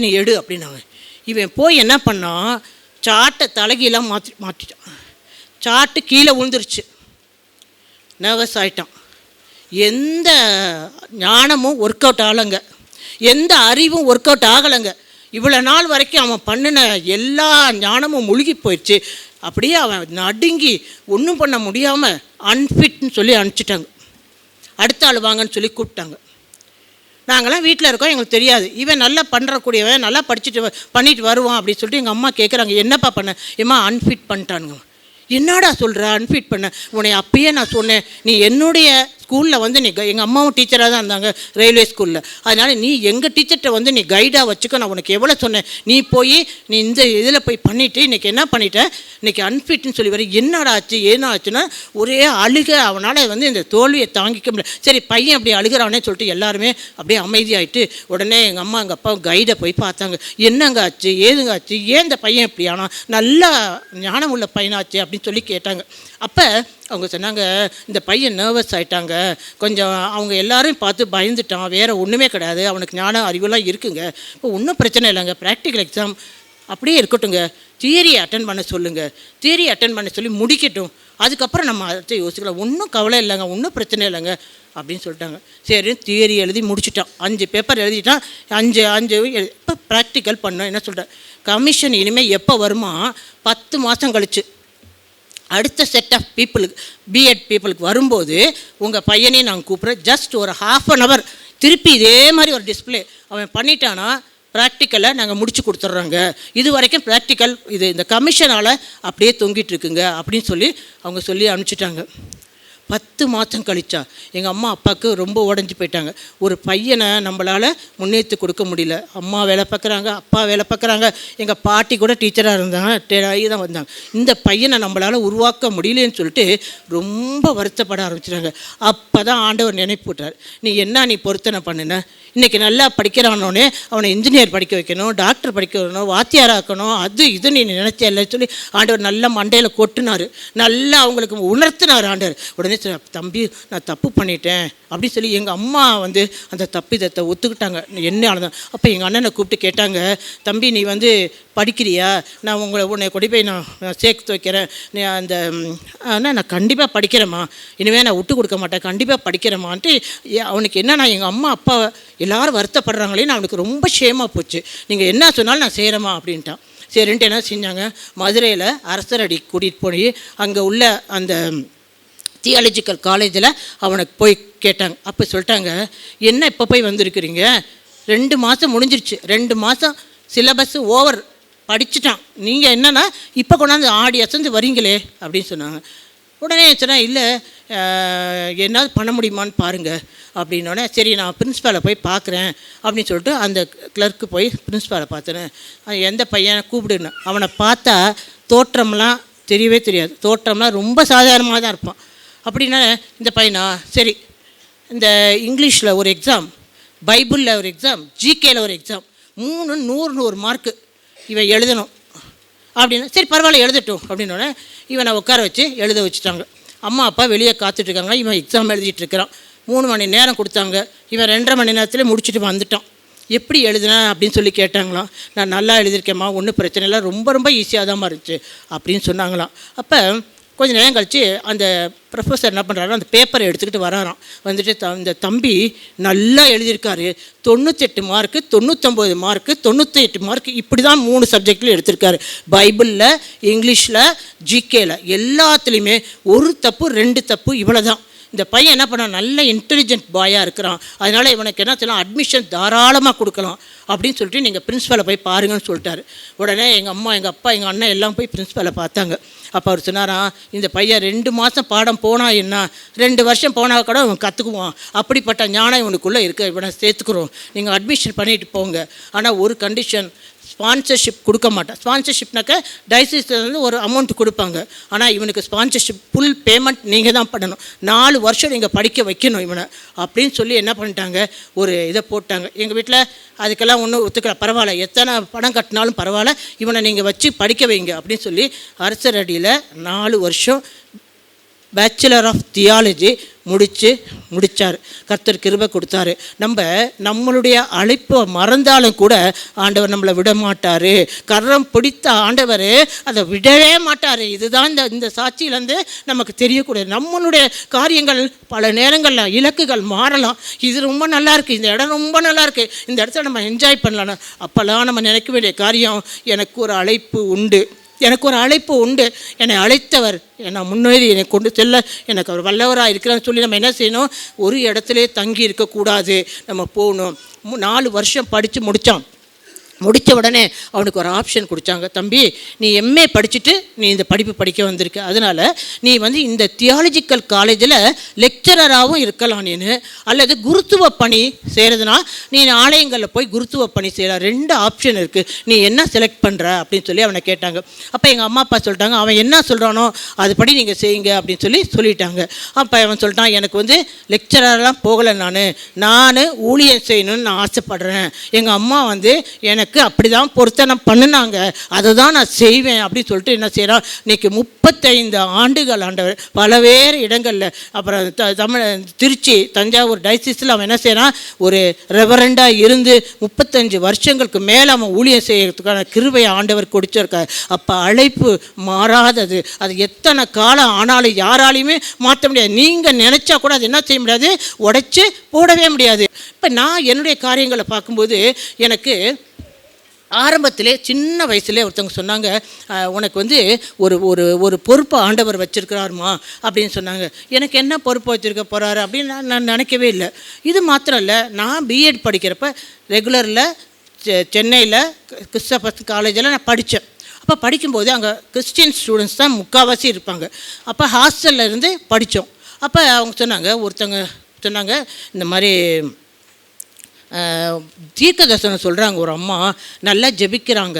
நீ எடு அப்படின்னாங்க. இவன் போய் என்ன பண்ணான், சாட்டை தலைகீழாக மாற்றிட்டான். சாட்டு கீழே விழுந்துருச்சு. நர்வஸ் ஆகிட்டான். எந்த ஞானமும் ஒர்க் அவுட் ஆகலைங்க, எந்த அறிவும் ஒர்க் அவுட் ஆகலைங்க. இவ்வளோ நாள் வரைக்கும் அவன் பண்ணின எல்லா ஞானமும் முழுகி போயிடுச்சு. அப்படியே அவன் நடுங்கி ஒன்றும் பண்ண முடியாமல் அன்ஃபிட்னு சொல்லி அனுப்பிச்சிட்டாங்க. அடுத்த ஆள் வாங்கன்னு சொல்லி கூப்பிட்டாங்க. நாங்களாம் வீட்டில் இருக்கோம், எங்களுக்கு தெரியாது. இவன் நல்லா பண்ணுறக்கூடியவன், நல்லா பண்ணிட்டு வருவான் அப்படின்னு சொல்லிட்டு எங்கள் அம்மா கேட்குறாங்க, என்னப்பா பண்ண? ஏம்மா அன்ஃபிட் பண்ணிட்டானுங்க. என்னடா சொல்கிற, அன்ஃபிட் பண்ண? உன்னை அப்பயே நான் சொன்னேன், நீ என்னுடைய ஸ்கூலில் வந்து நீ எங்கள் அம்மாவும் டீச்சராக தான் இருந்தாங்க ரயில்வே ஸ்கூலில். அதனால் நீ எங்கள் டீச்சர்கிட்ட வந்து நீ கைடாக வச்சுக்க, நான் உனக்கு எவ்வளோ சொன்னேன். நீ இந்த இதில் போய் பண்ணிவிட்டு இன்றைக்கி என்ன பண்ணிட்டேன், இன்றைக்கி அன்ஃபிட்னு சொல்லி வர. என்னடா ஆச்சு, ஏன்னா ஆச்சுன்னா ஒரே அழுக. அவனால் வந்து இந்த தோல்வியை தாங்கிக்க முடியல. சரி பையன் அப்படி அழுகிறானே சொல்லிட்டு எல்லாருமே அப்படியே அமைதியாகிட்டு உடனே எங்கள் அம்மா எங்கள் அப்பா கைடை போய் பார்த்தாங்க. என்னங்க ஆச்சு, ஏதுங்க ஆச்சு, ஏன் இந்த பையன் இப்படி ஆனால் நல்லா ஞானம் உள்ள பையனாச்சு அப்படின்னு சொல்லி கேட்டாங்க. அப்போ அவங்க சொன்னாங்க, இந்த பையன் நர்வஸ் ஆகிட்டாங்க கொஞ்சம், அவங்க எல்லாரையும் பார்த்து பயந்துட்டான், வேறு ஒன்றுமே கிடையாது, அவனுக்கு ஞான அறிவுலாம் இருக்குங்க, இப்போ ஒன்றும் பிரச்சனை இல்லைங்க, ப்ராக்டிக்கல் எக்ஸாம் அப்படியே இருக்கட்டுங்க, தியரி அட்டன் பண்ண சொல்லுங்கள், தியரி அட்டன் பண்ண சொல்லி முடிக்கட்டும், அதுக்கப்புறம் நம்ம அதை யோசிக்கலாம், ஒன்றும் கவலை இல்லைங்க, ஒன்றும் பிரச்சனை இல்லைங்க அப்படின்னு சொல்லிட்டாங்க. சரி தியரி எழுதி முடிச்சுட்டான், 5 பேப்பர் எழுதிட்டான், 5 இப்போ ப்ராக்டிக்கல் பண்ணோம். என்ன சொல்கிறேன், கமிஷன் இனிமேல் எப்போ வருமா, 10 மாதம் கழிச்சு அடுத்த செட் ஆஃப் பீப்புளுக்கு, பிஎட் பீப்புளுக்கு வரும்போது உங்கள் பையனையும் நாங்கள் கூப்பிட்றேன், ஜஸ்ட் ஒரு ½ அன் ஹவர் திருப்பி இதே மாதிரி ஒரு டிஸ்பிளே அவன் பண்ணிட்டானா ப்ராக்டிக்கலை நாங்கள் முடிச்சு கொடுத்துட்றோங்க. இது வரைக்கும் ப்ராக்டிக்கல் இந்த கமிஷனால் அப்படியே தொங்கிட்டு இருக்குங்க அப்படின்னு சொல்லி அவங்க சொல்லி அனுப்பிச்சிட்டாங்க. 10 மாதம் கழிச்சா எங்கள் அம்மா அப்பாவுக்கு ரொம்ப உடஞ்சி போயிட்டாங்க. ஒரு பையனை நம்மளால் முன்னேற்றி கொடுக்க முடியல. அம்மா வேலை பார்க்குறாங்க, அப்பா வேலை பார்க்குறாங்க, எங்கள் பாட்டி கூட டீச்சராக இருந்தாங்க, தான் வந்தாங்க. இந்த பையனை நம்மளால் உருவாக்க முடியலன்னு சொல்லிட்டு ரொம்ப வருத்தப்பட ஆரம்பிச்சிட்டாங்க. அப்போ தான் ஆண்டவர் நினைப்பு விட்டார், நீ பொருத்தனை பண்ணின, இன்றைக்கி நல்லா படிக்கிறானோடனே அவனை இன்ஜினியர் படிக்க வைக்கணும், டாக்டர் படிக்க வைக்கணும், வாத்தியாராக்கணும், அது இது நீ நினைச்சல சொல்லி ஆண்டவர் நல்லா மண்டையில் கொட்டினார், நல்லா அவங்களுக்கு உணர்த்தினார் ஆண்டவர். உடனே தம்பி நான் தப்பு பண்ணிட்டேன் அப்படின்னு சொல்லி எங்கள் அம்மா வந்து அந்த தப்பிதத்தை ஒத்துக்கிட்டாங்க. என்ன ஆனதான். அப்போ எங்கள் அண்ணனை கூப்பிட்டு கேட்டாங்க, தம்பி நீ வந்து படிக்கிறியா, நான் உன்னை கொண்டு போய் நான் சேர்த்து வைக்கிறேன், நீ அந்த ஆனால் நான் கண்டிப்பாக படிக்கிறேம்மா, இனிமேல் நான் விட்டு கொடுக்க மாட்டேன், கண்டிப்பாக படிக்கிறேம்மான்ட்டு. அவனுக்கு என்னன்னா எங்கள் அம்மா அப்பா எல்லோரும் வருத்தப்படுறாங்களேன்னு அவனுக்கு ரொம்ப ஷேமாக போச்சு. நீங்கள் என்ன சொன்னாலும் நான் செய்கிறேம்மா அப்படின்ட்டான். சரின்ட்டு என்ன செஞ்சாங்க, மதுரையில் அரசரடி கூட்டிகிட்டு போய் அங்கே உள்ள அந்த தியாலஜிக்கல் காலேஜில் அவனுக்கு போய் கேட்டாங்க. அப்போ சொல்லிட்டாங்க, என்ன இப்போ போய் வந்திருக்கிறீங்க, 2 மாதம் முடிஞ்சிருச்சு, 2 மாதம் சிலபஸ் ஓவர் படிச்சுட்டான், நீங்கள் என்னன்னா இப்போ கொண்டாந்து ஆடி அசந்து வரீங்களே அப்படின்னு சொன்னாங்க. உடனே சொன்னால் இல்லை என்னால் பண்ண முடியுமான்னு பாருங்கள் அப்படின்னோடனே, சரி நான் பிரின்ஸ்பாலை போய் பார்க்குறேன் அப்படின்னு சொல்லிட்டு அந்த கிளர்க்கு போய் பிரின்ஸ்பாலை பார்த்தேன்னு, எந்த பையனை கூப்பிடுன்னு. அவனை பார்த்தா தோற்றம்லாம் தெரியவே தெரியாது, தோற்றம்லாம் ரொம்ப சாதாரணமாக தான் இருப்பான். அப்படின்னா இந்த பையனா, சரி இந்த இங்கிலீஷில் ஒரு எக்ஸாம், பைபிளில் ஒரு எக்ஸாம், ஜிகேயில் ஒரு எக்ஸாம், 3 100 மார்க்கு இவன் எழுதணும் அப்படின்னா, சரி பரவாயில்ல எழுதட்டும் அப்படின்னோடனே இவனை உட்கார வச்சு எழுத வச்சுட்டாங்க. அம்மா அப்பா வெளியே காத்துட்ருக்காங்க, இவன் எக்ஸாம் எழுதிட்டு இருக்கிறான். 3 மணி நேரம் கொடுத்தாங்க, இவன் 2.5 மணி நேரத்தில் முடிச்சுட்டு வந்துட்டான். எப்படி எழுதுனேன் அப்படின்னு சொல்லி கேட்டாங்களாம். நான் நல்லா எழுதியிருக்கேம்மா, ஒன்றும் பிரச்சனை இல்லை, ரொம்ப ஈஸியாக தான் இருந்துச்சு அப்படின்னு சொன்னாங்களாம். அப்போ கொஞ்சம் நேரம் கழித்து அந்த ப்ரொஃபஸர் என்ன பண்ணுறாரு, அந்த பேப்பரை எடுத்துக்கிட்டு வராராம். வந்துட்டு இந்த தம்பி நல்லா எழுதியிருக்காரு, 98 மார்க்கு, 99 மார்க்கு, 98 மார்க்கு, இப்படி தான் 3 சப்ஜெக்டில் எடுத்திருக்காரு. பைபிளில், இங்கிலீஷில், ஜிகேயில் எல்லாத்துலேயுமே 1 தப்பு 2 தப்பு இவ்வளோ தான். இந்த பையன் என்ன பண்ணான், நல்ல இன்டெலிஜென்ட் பாயாக இருக்கிறான், அதனால் இவனுக்கு என்ன செய்யலாம், அட்மிஷன் தாராளமாக கொடுக்கலாம் அப்படின்னு சொல்லிட்டு நீங்கள் பிரின்ஸிபலை போய் பாருங்கன்னு சொல்லிட்டாரு. உடனே எங்கள் அம்மா, எங்கள் அப்பா, எங்கள் அண்ணன் எல்லாம் போய் பிரின்ஸிபலை பார்த்தாங்க. அப்போ அவர் சொன்னாராம், இந்த பையன் 2 மாதம் பாடம் போனால் என்ன, 2 வருஷம் போனால் கூட அவன் கற்றுக்குவான், அப்படிப்பட்ட ஞானம் இவனுக்குள்ளே இருக்க, இவனை சேர்த்துக்கிறோம், நீங்கள் அட்மிஷன் பண்ணிட்டு போங்க. ஆனால் ஒரு கண்டிஷன், ஸ்பான்சர்ஷிப் கொடுக்க மாட்டேன். ஸ்பான்சர்ஷிப்னாக்க டைசிஸ்லேருந்து ஒரு அமௌண்ட் கொடுப்பாங்க, ஆனால் இவனுக்கு ஸ்பான்சர்ஷிப் ஃபுல் பேமெண்ட் நீங்கள் தான் பண்ணணும், 4 வருஷம் நீங்கள் படிக்க வைக்கணும் இவனை அப்படின்னு சொல்லி என்ன பண்ணிட்டாங்க, ஒரு இதை போட்டாங்க. எங்கள் வீட்டில் அதுக்கெல்லாம் ஒன்றும் ஒத்துக்கல, பரவாயில்ல, எத்தனை பணம் கட்டினாலும் பரவாயில்ல, இவனை நீங்கள் வச்சு படிக்க வைங்க அப்படின்னு சொல்லி அரசர் அடியில் 4 வருஷம் பேச்சுலர் ஆஃப் தியாலஜி முடித்தார். கர்த்தர் கிருபை கொடுத்தாரு. நம்மளுடைய அழைப்பை மறந்தாலும் கூட ஆண்டவர் நம்மளை விட மாட்டார். கரம் பிடித்த ஆண்டவர் அதை விடவே மாட்டார். இதுதான் இந்த சாட்சியிலேருந்து நமக்கு தெரியக்கூடாது. நம்மளுடைய காரியங்கள் பல நேரங்களில் இலக்குகள் மாறலாம். இது ரொம்ப நல்லா இருக்குது, இந்த இடம் ரொம்ப நல்லா இருக்குது, இந்த இடத்துல நம்ம என்ஜாய் பண்ணலாம். அப்போல்லாம் நம்ம நினைக்க வேண்டிய காரியம், எனக்கு ஒரு அழைப்பு உண்டு, எனக்கு ஒரு அழைப்பு உண்டு, என்னை அழைத்தவர் என்னை முன்னேறி என்னை கொண்டு செல்ல எனக்கு அவர் வல்லவராக இருக்கிறான்னு சொல்லி நம்ம என்ன செய்யணும், ஒரு இடத்துல தங்கி இருக்கக்கூடாது, நம்ம போகணும். 4 வருஷம் படித்து முடித்த உடனே அவனுக்கு ஒரு ஆப்ஷன் கொடுத்தாங்க, தம்பி நீ எம்ஏ படிச்சுட்டு நீ இந்த படிப்பு படிக்க வந்திருக்க, அதனால் நீ இந்த தியாலஜிக்கல் காலேஜில் லெக்சரராகவும் இருக்கலாம் நீனு, அல்லது குருத்துவ பணி செய்கிறதுனா நீ ஆலயங்களில் போய் குருத்துவ பணி செய்யலாம், 2 ஆப்ஷன் இருக்குது, நீ என்ன செலக்ட் பண்ணுற அப்படின்னு சொல்லி அவனை கேட்டாங்க. அப்போ எங்கள் அம்மா அப்பா சொல்லிட்டாங்க, அவன் என்ன சொல்கிறானோ அதுபடி நீங்கள் செய்யுங்க அப்படின்னு சொல்லிட்டாங்க. அப்போ அவன் சொல்லிட்டான், எனக்கு லெக்சரர்லாம் போகலை, நான் ஊழியம் செய்யணும்னு நான் ஆசைப்படுறேன், எங்கள் அம்மா எனக்கு அப்படி தான் பொருத்தனம் பண்ணினாங்க, அதை தான் நான் செய்வேன் அப்படின்னு சொல்லிட்டு என்ன செய்கிறான், இன்றைக்கி 35 ஆண்டுகள் ஆண்டவர் பலவேறு இடங்களில், அப்புறம் திருச்சி, தஞ்சாவூர் டைசிஸில் அவன் என்ன செய்கிறான், ஒரு ரெவரண்டாக இருந்து 35 வருஷங்களுக்கு மேலே அவன் ஊழியம் செய்யறதுக்கான கிருபையை ஆண்டவர் கொடுத்துருக்கார். அப்போ அழைப்பு மாறாதது, அது எத்தனை காலம் ஆனாலும் யாராலையுமே மாற்ற முடியாது. நீங்கள் நினச்சா கூட அது என்ன செய்ய முடியாது, உடைச்சி போடவே முடியாது. இப்போ நான் என்னுடைய காரியங்களை பார்க்கும்போது எனக்கு ஆரம்பத்திலே சின்ன வயசுலேயே ஒருத்தவங்க சொன்னாங்க, உனக்கு ஒரு ஒரு ஒரு பொறுப்பை ஆண்டவர் வச்சுருக்கிறாருமா அப்படின்னு சொன்னாங்க. எனக்கு என்ன பொறுப்பு வச்சுருக்க போகிறாரு அப்படின்னு நான் நினைக்கவே இல்லை. இது மாத்திரம் இல்லை, நான் பிஎட் படிக்கிறப்ப ரெகுலரில் சென்னையில் கிறிஸ்டபஸ் காலேஜில் நான் படித்தேன். அப்போ படிக்கும்போது அங்கே கிறிஸ்டியன் ஸ்டூடெண்ட்ஸ் தான் முக்கால்வாசி இருப்பாங்க. அப்போ ஹாஸ்டலில் இருந்து படித்தோம். அப்போ அவங்க ஒருத்தவங்க சொன்னாங்க, இந்த மாதிரி தீர்க்க தரிசனம் சொல்கிறாங்க, ஒரு அம்மா நல்லா ஜெபிக்கிறாங்க,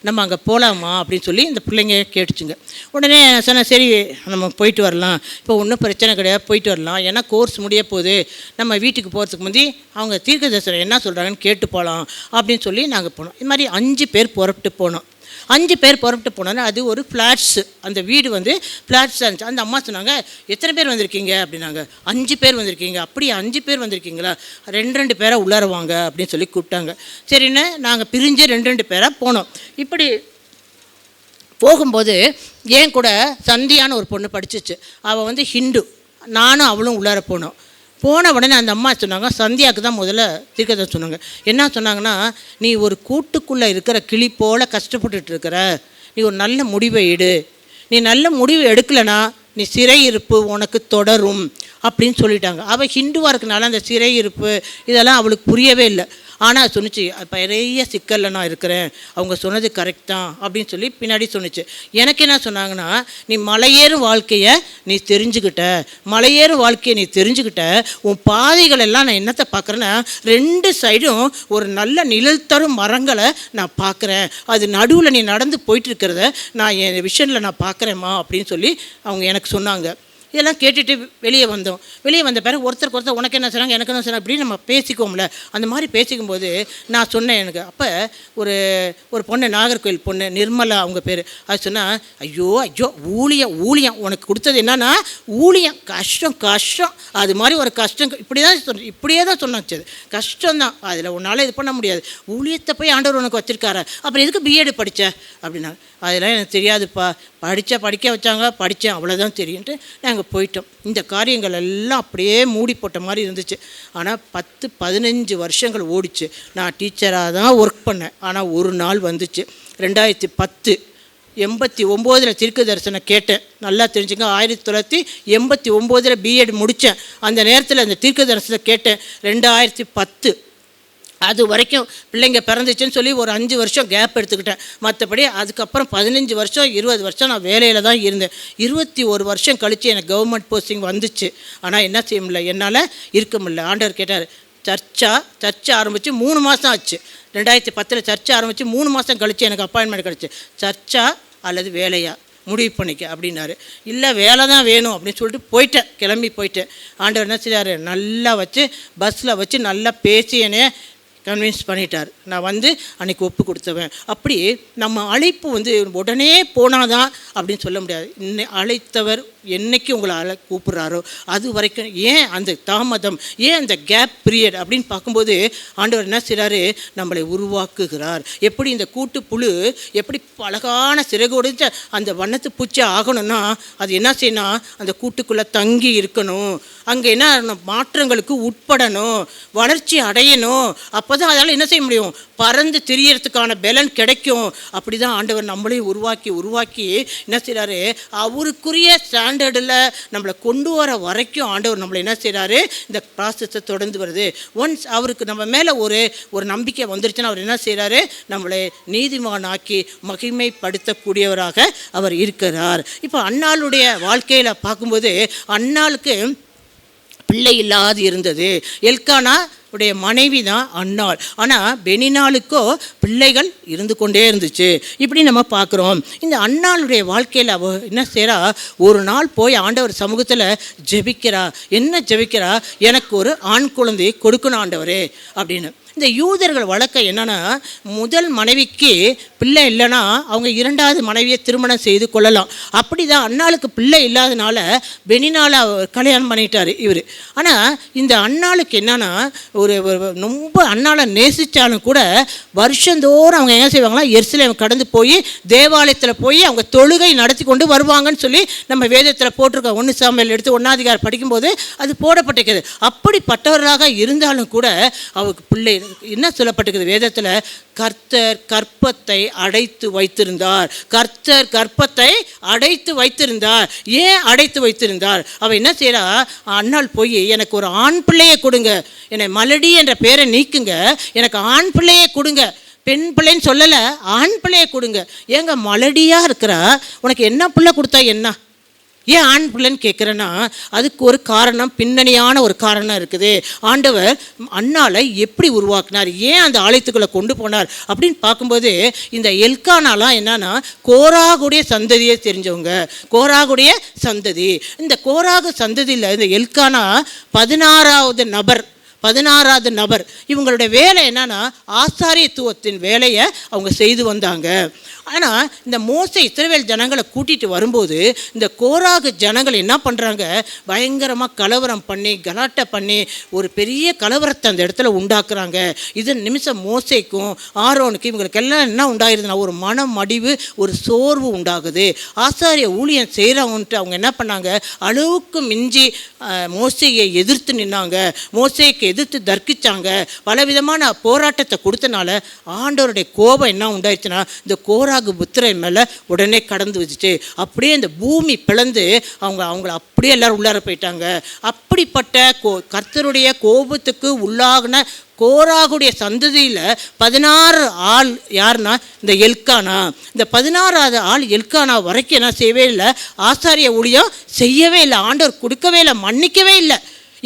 நம்ம அங்கே போகலாமா அப்படின்னு சொல்லி இந்த பிள்ளைங்க கேட்டுச்சுங்க. உடனே சொன்னேன், சரி நம்ம போயிட்டு வரலாம், இப்போ ஒன்றும் பிரச்சனை கிடையாது, போயிட்டு வரலாம், ஏன்னா கோர்ஸ் முடிய போகுது, நம்ம வீட்டுக்கு போகிறதுக்கு முந்தி அவங்க தீர்க்க தரிசனம் என்ன சொல்கிறாங்கன்னு கேட்டு போகலாம் அப்படின்னு சொல்லி நாங்கள் போனோம். இது மாதிரி 5 பேர் புறப்பட்டு போனோம். 5 பேர் புறப்பட்டு போனோன்னா அது ஒரு ஃப்ளாட்ஸு, அந்த வீடு ஃப்ளாட்ஸாக இருந்துச்சு. அந்த அம்மா சொன்னாங்க, எத்தனை பேர் வந்திருக்கீங்க அப்படின்னாங்க. 5 பேர் வந்திருக்கீங்க. அப்படியே 5 பேர் வந்திருக்கீங்களா, 2 பேராக உள்ளாருவாங்க அப்படின்னு சொல்லி கூப்பிட்டாங்க. சரின்னு நாங்கள் பிரிஞ்சு 2 பேராக போனோம். இப்படி போகும்போது ஏன் கூட சந்தியான்னு ஒரு பொண்ணு படிச்சிச்சு, அவள் ஹிந்து, நானும் அவளும் உள்ளார போனோம். போன உடனே அந்த அம்மா சொன்னாங்க, சந்தியாவுக்கு தான் முதல்ல தீர்க்கதை சொன்னாங்க. என்ன சொன்னாங்கன்னா, நீ ஒரு கூட்டுக்குள்ளே இருக்கிற கிளி போல் கஷ்டப்பட்டுட்டு இருக்கிற, நீ ஒரு நல்ல முடிவை எடு, நீ நல்ல முடிவு எடுக்கலைன்னா நீ சிறையிருப்பு உனக்கு தொடரும் அப்படின்னு சொல்லிட்டாங்க. அவள் ஹிந்துவாக இருக்கனால அந்த சிறையிருப்பு இதெல்லாம் அவளுக்கு புரியவே இல்லை. ஆனால் சொன்னிச்சு, நிறைய சிக்கலில் நான் இருக்கிறேன், அவங்க சொன்னது கரெக்ட் தான் அப்படின்னு சொல்லி பின்னாடி சொன்னிச்சு. எனக்கு என்ன சொன்னாங்கன்னா, நீ மலையேறும் வாழ்க்கையை நீ தெரிஞ்சுக்கிட்ட, மலையேறும் வாழ்க்கையை நீ தெரிஞ்சுக்கிட்ட, உன் பாதைகள் எல்லாம் நான் என்னத்தை பார்க்குறேன்னா, 2 சைடும் ஒரு நல்ல நிழல் தரும் மரங்களை நான் பார்க்குறேன், அது நடுவில் நீ நடந்து போயிட்டு இருக்கிறத நான் என் விஷனில் நான் பார்க்குறேம்மா அப்படின்னு சொல்லி அவங்க எனக்கு சொன்னாங்க. இதெல்லாம் கேட்டுட்டு வெளியே வந்தோம். வெளியே வந்த பிறகு ஒருத்தருக்கு ஒருத்தர் உனக்கு என்ன சொன்னாங்க, எனக்கு என்ன சொன்னாங்க, இப்படி நம்ம பேசிக்குவோம்ல. அந்த மாதிரி பேசிக்கும்போது நான் சொன்னேன், எனக்கு அப்போ ஒரு பொண்ணு, நாகர்கோவில் பொண்ணு, நிர்மலா அவங்க பேர், அது சொன்னால், ஐயோ ஊழியம் உனக்கு கொடுத்தது என்னன்னா ஊழியம், கஷ்டம், அது மாதிரி ஒரு கஷ்டம், இப்படியே தான் சொன்னாச்சு, கஷ்டம்தான், அதில் உன்னால் இது பண்ண முடியாது, ஊழியத்தை போய் ஆண்டவர் உனக்கு வச்சுருக்காரு, அப்புறம் எதுக்கு பிஎட் படித்த அப்படின்னா, அதெல்லாம் எனக்கு தெரியாதுப்பா, படிக்க வச்சாங்க, படித்தேன், அவ்வளோதான் தெரியுன்ட்டு நாங்கள் போயிட்டோம். இந்த காரியங்கள் எல்லாம் அப்படியே மூடி போட்ட மாதிரி இருந்துச்சு. ஆனால் 10-15 வருஷங்கள் ஓடிச்சு. நான் டீச்சராக தான் ஒர்க் பண்ணேன். ஆனால் ஒரு நாள் வந்துச்சு, 2010 89 தீர்க்க தரிசனம் கேட்டேன். நல்லா தெரிஞ்சுங்க, 1989 பிஎட் முடித்தேன். அந்த நேரத்தில் அந்த தீர்க்க தரிசனம் கேட்டேன். 2010 அது வரைக்கும் பிள்ளைங்க பிறந்துச்சுன்னு சொல்லி ஒரு 5 வருஷம் கேப் எடுத்துக்கிட்டேன். மற்றபடி அதுக்கப்புறம் 15 வருஷம் 20 வருஷம் நான் வேலையில் தான் இருந்தேன். 21 வருஷம் கழித்து எனக்கு கவர்மெண்ட் போஸ்டிங் வந்துச்சு. ஆனால் என்ன செய்ய முடியல, என்னால் இருக்க முடியல. ஆண்டவர் கேட்டார், சர்ச்சை ஆரம்பித்து 3 மாதம் ஆச்சு. 2010 சர்ச்சை ஆரம்பித்து 3 மாதம் கழித்து எனக்கு அப்பாயின்மெண்ட் கிடச்சி. சர்ச்சா அல்லது வேலையா முடிவு பண்ணிக்க அப்படின்னாரு. இல்லை வேலை தான் வேணும் அப்படின்னு சொல்லிட்டு போயிட்டேன், கிளம்பி போயிட்டேன். ஆண்டவர் என்ன செய்யார், நல்லா வச்சு பஸ்ஸில் வச்சு நல்லா பேசி என்னைய கன்வின்ஸ் பண்ணிட்டார். நான் வந்து அன்றைக்கி ஒப்பு கொடுத்தவன். அப்படி நம்ம அழைப்பு வந்து உடனே போனாதான் அப்படின்னு சொல்ல முடியாது. அழைத்தவர் என்னைக்கு உங்களை கூப்பிட்றாரோ அது வரைக்கும் ஏன் அந்த தாமதம், ஏன் அந்த கேப் பீரியட் அப்படின்னு பார்க்கும்போது ஆண்டவர் என்ன செய்கிறாரு, நம்மளை உருவாக்குகிறார். எப்படி இந்த கூட்டு புழு எப்படி அழகான சிறகுடைஞ்ச அந்த வண்ணத்து பூச்சி ஆகணும்னா அது என்ன செய்யணும், அந்த கூட்டுக்குள்ளே தங்கி இருக்கணும், அங்கே என்ன மாற்றங்களுக்கு உட்படணும், வளர்ச்சி அடையணும். அப்போ தான் அதனால் என்ன செய்ய முடியும், பறந்து திரியறதுக்கான பலன் கிடைக்கும். அப்படி தான் ஆண்டவர் நம்மளையும் உருவாக்கி என்ன செய்கிறாரு, அவருக்குரிய ஸ்டாண்டர்டில் நம்மளை கொண்டு வர வரைக்கும் ஆண்டவர் நம்மளை என்ன செய்கிறாரு, இந்த ப்ராசஸை தொடர்ந்து வருது. ஒன்ஸ் அவருக்கு நம்ம மேலே ஒரு நம்பிக்கை வந்துருச்சுன்னா அவர் என்ன செய்கிறாரு, நம்மளை நீதிமானாக்கி மகிமைப்படுத்தக்கூடியவராக அவர் இருக்கிறார். இப்போ அன்னாளுடைய வாழ்க்கையில் பார்க்கும்போது அன்னாளுக்கு பிள்ளை இல்லாது இருந்தது. எல்கானா உடைய மனைவி தான் அன்னாள். ஆனால் பெனினாளுக்கோ பிள்ளைகள் இருந்து கொண்டே இருந்துச்சு. இப்படி நம்ம பார்க்குறோம். இந்த அன்னாளுடைய வாழ்க்கையில் அவ என்ன செய்கிறா, ஒரு நாள் போய் ஆண்டவர் சமூகத்தில் ஜெபிக்கிறா. என்ன ஜெபிக்கிறா, எனக்கு ஒரு ஆண் குழந்தையை கொடுக்கணும் ஆண்டவரே அப்படின்னு. இந்த யூதர்கள் வழக்கம் என்னென்னா, முதல் மனைவிக்கு பிள்ளை இல்லைன்னா அவங்க 2வது மனைவியை திருமணம் செய்து கொள்ளலாம். அப்படி தான் அன்னாளுக்கு பிள்ளை இல்லாதனால பெனினால கல்யாணம் பண்ணிட்டார் இவர். ஆனால் இந்த அன்னாளுக்கு என்னென்னா, ஒரு ரொம்ப அன்னாளை நேசித்தாலும் கூட வருஷந்தோறும் அவங்க என்ன செய்வாங்களா, எருசலேம் கடந்து போய் தேவாலயத்தில் போய் அவங்க தொழுகை நடத்தி கொண்டு வருவாங்கன்னு சொல்லி நம்ம வேதத்தில் போட்டிருக்கோம். 1 சாமுவேல் எடுத்து 1ஆம் அதிகாரம் படிக்கும்போது அது போடப்பட்டிருக்குது. அப்படிப்பட்டவர்களாக இருந்தாலும் கூட அவருக்கு பிள்ளை என்ன சொல்லப்பட்டிருக்குது வேதத்தில், கர்த்தர் கர்ப்பத்தை அடைத்து வைத்திருந்தார். கர்த்தர் கர்ப்பத்தை அடைத்து வைத்திருந்தார். ஏன் அடைத்து வைத்திருந்தார்? அவ என்ன செய்யறா, அன்னாள் போய் எனக்கு ஒரு ஆண் பிள்ளையை கொடுங்க, என்னை மலடி என்ற பேரை நீக்குங்க, எனக்கு ஆண் பிள்ளையை கொடுங்க. பெண் பிள்ளைன்னு சொல்லலை, ஆண் பிள்ளையை கொடுங்க. ஏங்க மலடியாக இருக்கிறா, உனக்கு என்ன பிள்ளை கொடுத்தா என்ன, ஏன் ஆண் பிள்ளைன்னு கேட்குறேன்னா அதுக்கு ஒரு காரணம், பின்னணியான ஒரு காரணம் இருக்குது. ஆண்டவர் அன்னாளை எப்படி உருவாக்கினார், ஏன் அந்த ஆலயத்துக்குள்ளே கொண்டு போனார் அப்படின்னு பார்க்கும்போது இந்த எல்கானாலாம் என்னன்னா கோராகுடைய சந்ததியை தெரிஞ்சவங்க, கோராகுடைய சந்ததி. இந்த கோராகு சந்ததியில் இந்த எல்கானா 16வது நபர். இவங்களுடைய வேலை என்னன்னா ஆசாரியத்துவத்தின் வேலையை அவங்க செய்து வந்தாங்க. ஆனால் இந்த மோசே இஸ்ரவேல் ஜனங்களை கூட்டிகிட்டு வரும்போது இந்த கோராகு ஜனங்கள் என்ன பண்ணுறாங்க, பயங்கரமாக கலவரம் பண்ணி கலாட்டை பண்ணி ஒரு பெரிய கலவரத்தை அந்த இடத்துல உண்டாக்குறாங்க. இதன் நிமிஷம் மோசேக்கும் ஆரோனுக்கும் இவங்களுக்கெல்லாம் என்ன உண்டாயிருதுன்னா ஒரு மனம் மடிவு, ஒரு சோர்வு உண்டாகுது. ஆசாரிய ஊழியம் செய்கிறவன்ட்டு அவங்க என்ன பண்ணாங்க, அளவுக்கு மிஞ்சி மோசையை எதிர்த்து நின்னாங்க, மோசைக்கு எதிர்த்து தர்க்கிச்சாங்க, பலவிதமான போராட்டத்தை கொடுத்தனால ஆண்டவருடைய கோபம் என்ன உண்டாயிடுச்சுன்னா இந்த கோராகு புத்திரை மேலே உடனே கடந்து வச்சுட்டு அப்படியே இந்த பூமி பிளந்து அவங்கள அப்படியே எல்லாரும் உள்ளார போயிட்டாங்க. அப்படிப்பட்ட கர்த்தருடைய கோபத்துக்கு உள்ளாகின கோராகுடைய சந்ததியில் 16 ஆள் யாருன்னா இந்த எல்கானா. இந்த 16வது ஆள் எல்கானா வரைக்கும் என்ன செய்யவே இல்லை, ஆசாரிய ஊழியம் செய்யவே இல்லை, ஆண்டவர் கொடுக்கவே இல்லை, மன்னிக்கவே இல்லை.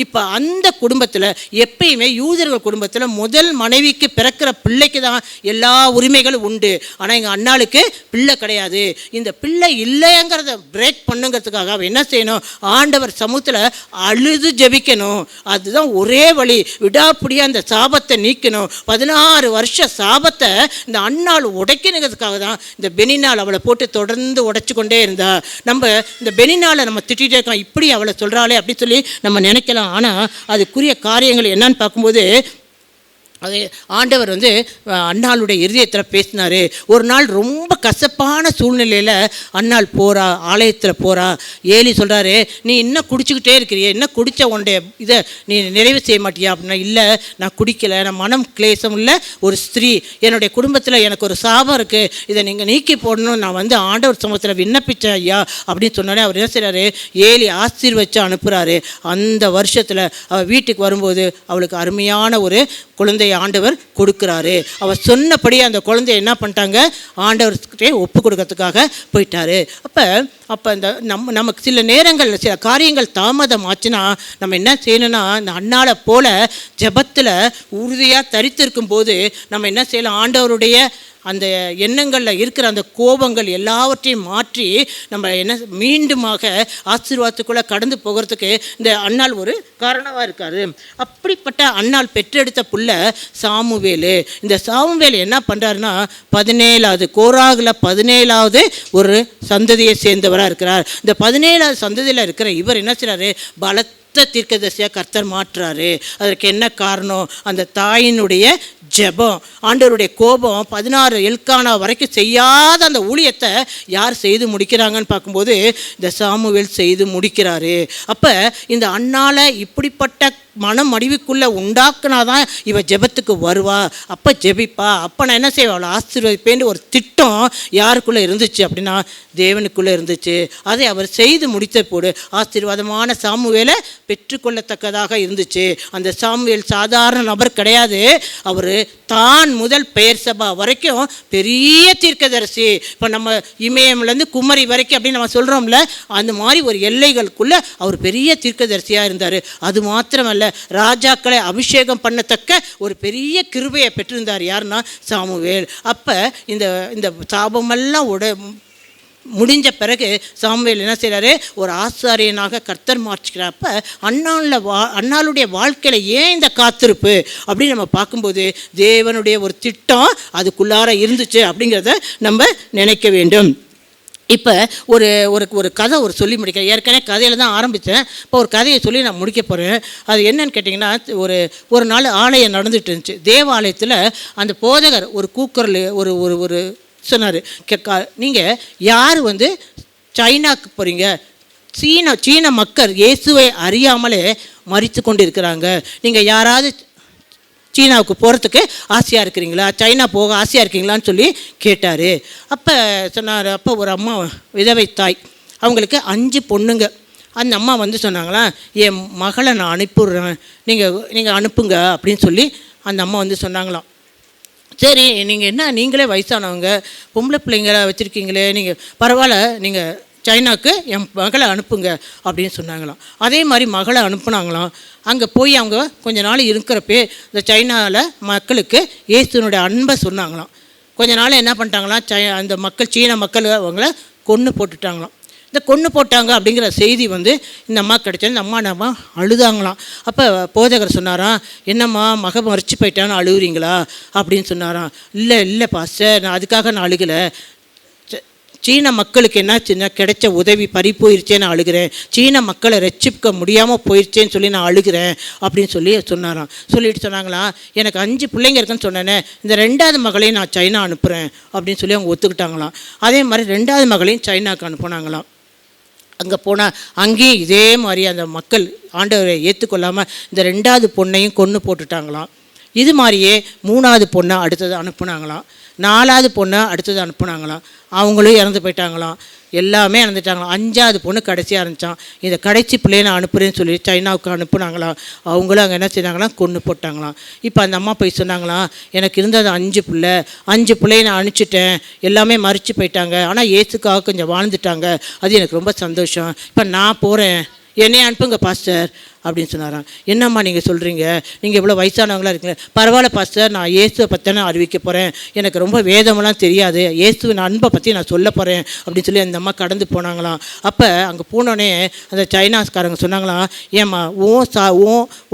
இப்போ அந்த குடும்பத்தில் எப்பயுமே யூதர்கள் குடும்பத்தில் முதல் மனைவிக்கு பிறக்கிற பிள்ளைக்கு தான் எல்லா உரிமைகளும் உண்டு. ஆனால் எங்கள் அண்ணாளுக்கு பிள்ளை கிடையாது. இந்த பிள்ளை இல்லைங்கிறத பிரேக் பண்ணுங்கிறதுக்காக அவள் என்ன செய்யணும், ஆண்டவர் சமூகத்தில் அழுது ஜெபிக்கணும். அதுதான் ஒரே வழி. விடாப்பிடியாக அந்த சாபத்தை நீக்கணும். 16 வருஷ சாபத்தை இந்த அண்ணாள் உடைக்கணுங்கிறதுக்காக தான் இந்த பெனினாள் அவளை போட்டு தொடர்ந்து உடைச்சு கொண்டே இருந்தா. நம்ம இந்த பெனினாளை நம்ம திட்டிகிட்டே இருக்கோம், இப்படி அவளை சொல்கிறாளே அப்படி சொல்லி நம்ம நினைக்கலாம். ஆனால் அதுக்குரிய காரியங்கள் என்னன்னு பார்க்கும்போது அது ஆண்டவர் அன்னாளுடைய இருதயத்தில் பேசினார். ஒரு நாள் ரொம்ப கசப்பான சூழ்நிலையில் அன்னாள் போகிறா, ஆலயத்தில் போகிறா. ஏலி சொல்கிறாரு, நீ இன்னும் குடிச்சிக்கிட்டே இருக்கிறிய, இன்னும் குடித்த உன்னுடைய இதை நீ நிறைவு செய்ய மாட்டியா அப்படின்னா, இல்லை நான் குடிக்கலை, நான் மனம் கிளேசம் இல்லை ஒரு ஸ்திரீ, என்னுடைய குடும்பத்தில் எனக்கு ஒரு சாபம் இருக்குது, இதை நீங்கள் நீக்கி போடணும், நான் ஆண்டவர் சமூகத்தில் விண்ணப்பித்தேன் ஐயா அப்படின்னு சொன்னாலே அவர் என்ன செய்கிறாரு, ஏலி ஆசீர்வச்சு அனுப்புகிறாரு. அந்த வருஷத்தில் அவள் வீட்டுக்கு வரும்போது அவளுக்கு அருமையான ஒரு குழந்தையாக குழந்தையை ஆண்டவர் கொடுக்குறாரு. அவர் சொன்னபடி அந்த குழந்தைய என்ன பண்ணிட்டாங்க, ஆண்டவர்கிட்டே ஒப்பு கொடுக்கறதுக்காக போயிட்டாரு. அப்போ இந்த நமக்கு சில நேரங்கள் சில காரியங்கள் தாமதம் ஆச்சுன்னா நம்ம என்ன செய்யணும்னா, இந்த அன்னாளை போல ஜெபத்தில் உறுதியாக தரித்திருக்கும் போது நம்ம என்ன செய்யலாம், ஆண்டவருடைய அந்த எண்ணங்களில் இருக்கிற அந்த கோபங்கள் எல்லாவற்றையும் மாற்றி நம்ம என்ன மீண்டுமாக ஆசீர்வாதத்துக்குள்ளே கடந்து போகிறதுக்கு இந்த அன்னாள் ஒரு காரணமாக இருக்காரு. அப்படிப்பட்ட அன்னாள் பெற்றெடுத்த புள்ள சாமுவேலு. இந்த சாமுவேல் என்ன பண்ணுறாருன்னா, 17வது கோராகில் 17வது ஒரு சந்ததியை சேர்ந்தவராக இருக்கிறார். இந்த 17வது சந்ததியில் இருக்கிற இவர் என்ன செய்கிறாரு, தீர்க்கதரிசியாக கர்த்தர் மாற்றுறாரு. அதற்கு என்ன காரணம், அந்த தாயினுடைய ஜெபம். ஆண்டவருடைய கோபம் 16 எல்கானா வரைக்கும் செய்யாத அந்த ஊழியத்தை யார் செய்து முடிக்கிறாங்கன்னு பார்க்கும்போது இந்த சாமுவேல் செய்து முடிக்கிறாரு. அப்போ இந்த அன்னால இப்படிப்பட்ட மனமடிவுக்குள்ளே உண்டாக்குனாதான் இவ ஜெபத்துக்கு வருவா, அப்போ ஜெபிப்பா, அப்போ நான் என்ன செய்வேன், அவளை ஆசீர்வதிப்பேன்னு ஒரு திட்டம் யாருக்குள்ளே இருந்துச்சு அப்படின்னா தேவனுக்குள்ளே இருந்துச்சு. அதை அவர் செய்து முடித்த போது ஆசீர்வாதமான சாமுவேலை பெற்றுக்கொள்ளத்தக்கதாக இருந்துச்சு. அந்த சாமுவேல் சாதாரண நபர் கிடையாது. அவர் தான் முதல் பெயர் சபா வரைக்கும் பெரிய தீர்க்கதரிசி. இப்போ நம்ம இமயம்லேருந்து குமரி வரைக்கும் அப்படின்னு நம்ம சொல்கிறோம்ல, அந்த மாதிரி ஒரு எல்லைகளுக்குள்ளே அவர் பெரிய தீர்க்கதரிசியாக இருந்தார். அது மாத்திரமல்ல, ராஜாக்களை அபிஷேகம் பண்ணத்தக்க ஒரு பெரிய கிருபையை பெற்றிருந்தார். யாருன்னா சாமுவேல். அப்போ இந்த சாபமெல்லாம் முடிஞ்ச பிறகு சாமுவேல் என்ன செய்கிறாரு, ஒரு ஆசாரியனாக கர்த்தர் மாற்றுகிறார். அப்போ அன்னாளுடைய வாழ்க்கையில் ஏன் இந்த காத்திருப்பு அப்படின்னு நம்ம பார்க்கும்போது தேவனுடைய ஒரு திட்டம் அதுக்குள்ளார இருந்துச்சு அப்படிங்கிறத நம்ம நினைக்க வேண்டும். இப்போ ஒரு ஒரு கதை சொல்லி முடிக்கிறேன். ஏற்கனவே கதையில் தான் ஆரம்பித்தேன். இப்போ ஒரு கதையை சொல்லி நான் முடிக்க போகிறேன். அது என்னன்னு கேட்டிங்கன்னா, ஒரு நாள் ஆலயம் நடந்துட்டு இருந்துச்சு. தேவாலயத்தில் அந்த போதகர் ஒரு கூக்குரல் ஒரு சொன்னார், நீங்கள் யார் சைனாக்கு போகிறீங்க, சீன மக்கள் இயேசுவை அறியாமலே மரித்து கொண்டு இருக்கிறாங்க, நீங்கள் யாராவது சீனாவுக்கு போகிறதுக்கு ஆசையாக இருக்கிறீங்களா, சைனா போக ஆசையாக இருக்கீங்களான்னு சொல்லி கேட்டார். அப்போ சொன்னார், அப்போ ஒரு அம்மா விதவை தாய், அவங்களுக்கு 5 பொண்ணுங்க. அந்த அம்மா சொன்னாங்களா, என் மகளை நான் அனுப்பிடுறேன், நீங்கள் அனுப்புங்க அப்படின்னு சொல்லி அந்த அம்மா சொன்னாங்களாம். சரி, நீங்கள் என்ன நீங்களே வயசானவங்க, பொம்பளை பிள்ளைங்கள வச்சுருக்கீங்களே, நீங்கள் பரவாயில்ல, நீங்கள் சைனாவுக்கு என் மகளை அனுப்புங்க அப்படின்னு சொன்னாங்களாம். அதே மாதிரி மகளை அனுப்புனாங்களாம். அங்கே போய் அவங்க கொஞ்ச நாள் இருக்கிறப்பே இந்த சைனாவில் மக்களுக்கு இயேசுனுடைய அன்பை சொன்னாங்களாம். கொஞ்ச நாள் என்ன பண்ணிட்டாங்களாம், அந்த மக்கள் சீன மக்கள் அவங்கள கொன்று போட்டுட்டாங்களாம். இந்த கொன்று போட்டாங்க அப்படிங்கிற செய்தி இந்த அம்மா கிடைச்சது. இந்த அம்மா அழுதாங்களாம். அப்போ போதகர் சொன்னாராம், என்னம்மா மக மறிச்சு போயிட்டான்னு அழுகுறீங்களா அப்படின்னு சொன்னாராம். இல்லை பாஸ்டர், நான் அதுக்காக நான் அழுகலை, சீன மக்களுக்கு என்னாச்சுன்னா கிடைச்ச உதவி பறி போயிடுச்சேன்னு அழுகிறேன், சீன மக்களை ரட்சிக்க முடியாமல் போயிடுச்சேன்னு சொல்லி நான் அழுகிறேன் அப்படின்னு சொல்லி சொன்னாராம். சொல்லிட்டு சொன்னாங்களா, எனக்கு 5 பிள்ளைங்க இருக்குன்னு சொன்னேனே, இந்த 2வது மகளையும் நான் சைனா அனுப்புகிறேன் அப்படின்னு சொல்லி அவங்க ஒத்துக்கிட்டாங்களாம். அதே மாதிரி 2வது மகளையும் சைனாவுக்கு அனுப்புனாங்களாம். அங்கே போனால் அங்கேயும் இதே மாதிரி அந்த மக்கள் ஆண்டவரை ஏற்றுக்கொள்ளாமல் இந்த 2வது பொண்ணையும் கொன்று போட்டுட்டாங்களாம். இது மாதிரியே 3வது பொண்ணை அடுத்தது அனுப்புனாங்களாம், 4வது பொண்ணை அடுத்தது அனுப்புனாங்களாம். அவங்களும் இறந்து போயிட்டாங்களாம், எல்லாமே இறந்துட்டாங்களாம். 5வது பொண்ணு கடைசியாக இருந்துச்சான். இந்த கடைசி பிள்ளையை நான் அனுப்புகிறேன்னு சொல்லி சைனாவுக்கு அனுப்புனாங்களாம். அவங்களும் அங்கே என்ன செய்தாங்களாம், கொன்று போட்டாங்களாம். இப்போ அந்த அம்மா போய் சொன்னாங்களாம், எனக்கு இருந்தது 5 பிள்ளையை நான் அனுப்பிச்சிட்டேன், எல்லாமே மறித்து போயிட்டாங்க, ஆனால் இயேசுக்காக கொஞ்சம் வாழ்ந்துட்டாங்க, அது எனக்கு ரொம்ப சந்தோஷம், இப்போ நான் போகிறேன், என்னையே அனுப்புங்க பாஸ்டர் அப்படின்னு சொன்னாராம். என்னம்மா நீங்கள் சொல்கிறீங்க, நீங்கள் இவ்வளோ வயசானவங்களாக இருக்கீங்க, பரவாயில்ல பாஸ்டர், நான் இயேசுவை பற்றி நான் அறிவிக்க போகிறேன், எனக்கு ரொம்ப வேதமெல்லாம் தெரியாது, இயேசுவின் அன்பை பற்றி நான் சொல்ல போகிறேன் அப்படின்னு சொல்லி அந்த அம்மா கடந்து போனாங்களாம். அப்போ அங்கே போனோடனே அந்த சைனாஸ்காரங்க சொன்னாங்களாம், ஏம்மா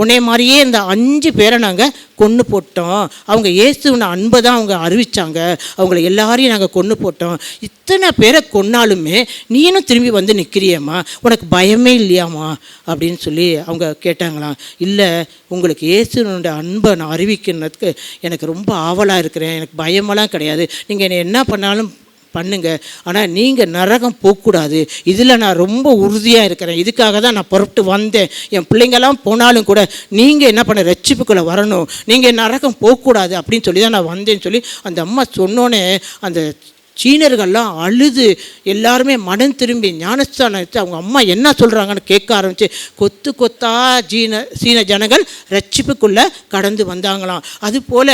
உன்னே மாதிரியே இந்த 5 பேரை நாங்கள் கொன்று போட்டோம், அவங்க இயேசுவின் அன்பை தான் அவங்க அறிவித்தாங்க, அவங்கள எல்லாரையும் நாங்கள் கொன்று போட்டோம், இத்தனை பேரை கொன்னாலுமே நீனும் திரும்பி நிற்கிறியம்மா, உனக்கு பயமே இல்லையாம்மா அப்படின்னு சொல்லி அவங்க கேட்டாங்களாம். இல்லை, உங்களுக்கு இயேசுனுடைய அன்பை நான் அறிவிக்கிறதுக்கு எனக்கு ரொம்ப ஆவலாக இருக்கிறேன், எனக்கு பயமெல்லாம் கிடையாது, நீங்கள் என்னை என்ன பண்ணாலும் பண்ணுங்க, ஆனால் நீங்கள் நரகம் போகக்கூடாது, இதில் நான் ரொம்ப உறுதியாக இருக்கிறேன், இதுக்காக தான் நான் புறப்பட்டு வந்தேன், என் பிள்ளைங்கள்லாம் போனாலும் கூட நீங்கள் என்ன பண்ண ரட்சிப்புக்குள்ளே வரணும், நீங்கள் நரகம் போகக்கூடாது அப்படின்னு சொல்லி தான் நான் வந்தேன்னு சொல்லி அந்த அம்மா சொன்னோன்னே அந்த சீனர்கள்லாம் அழுது எல்லாருமே மனம் திரும்பி ஞானஸ்தானம் வச்சு அவங்க அம்மா என்ன சொல்கிறாங்கன்னு கேட்க ஆரம்பித்து கொத்து கொத்தா சீன ஜனங்கள் ரட்சிப்புக்குள்ளே கடந்து வந்தாங்களாம். அதுபோல்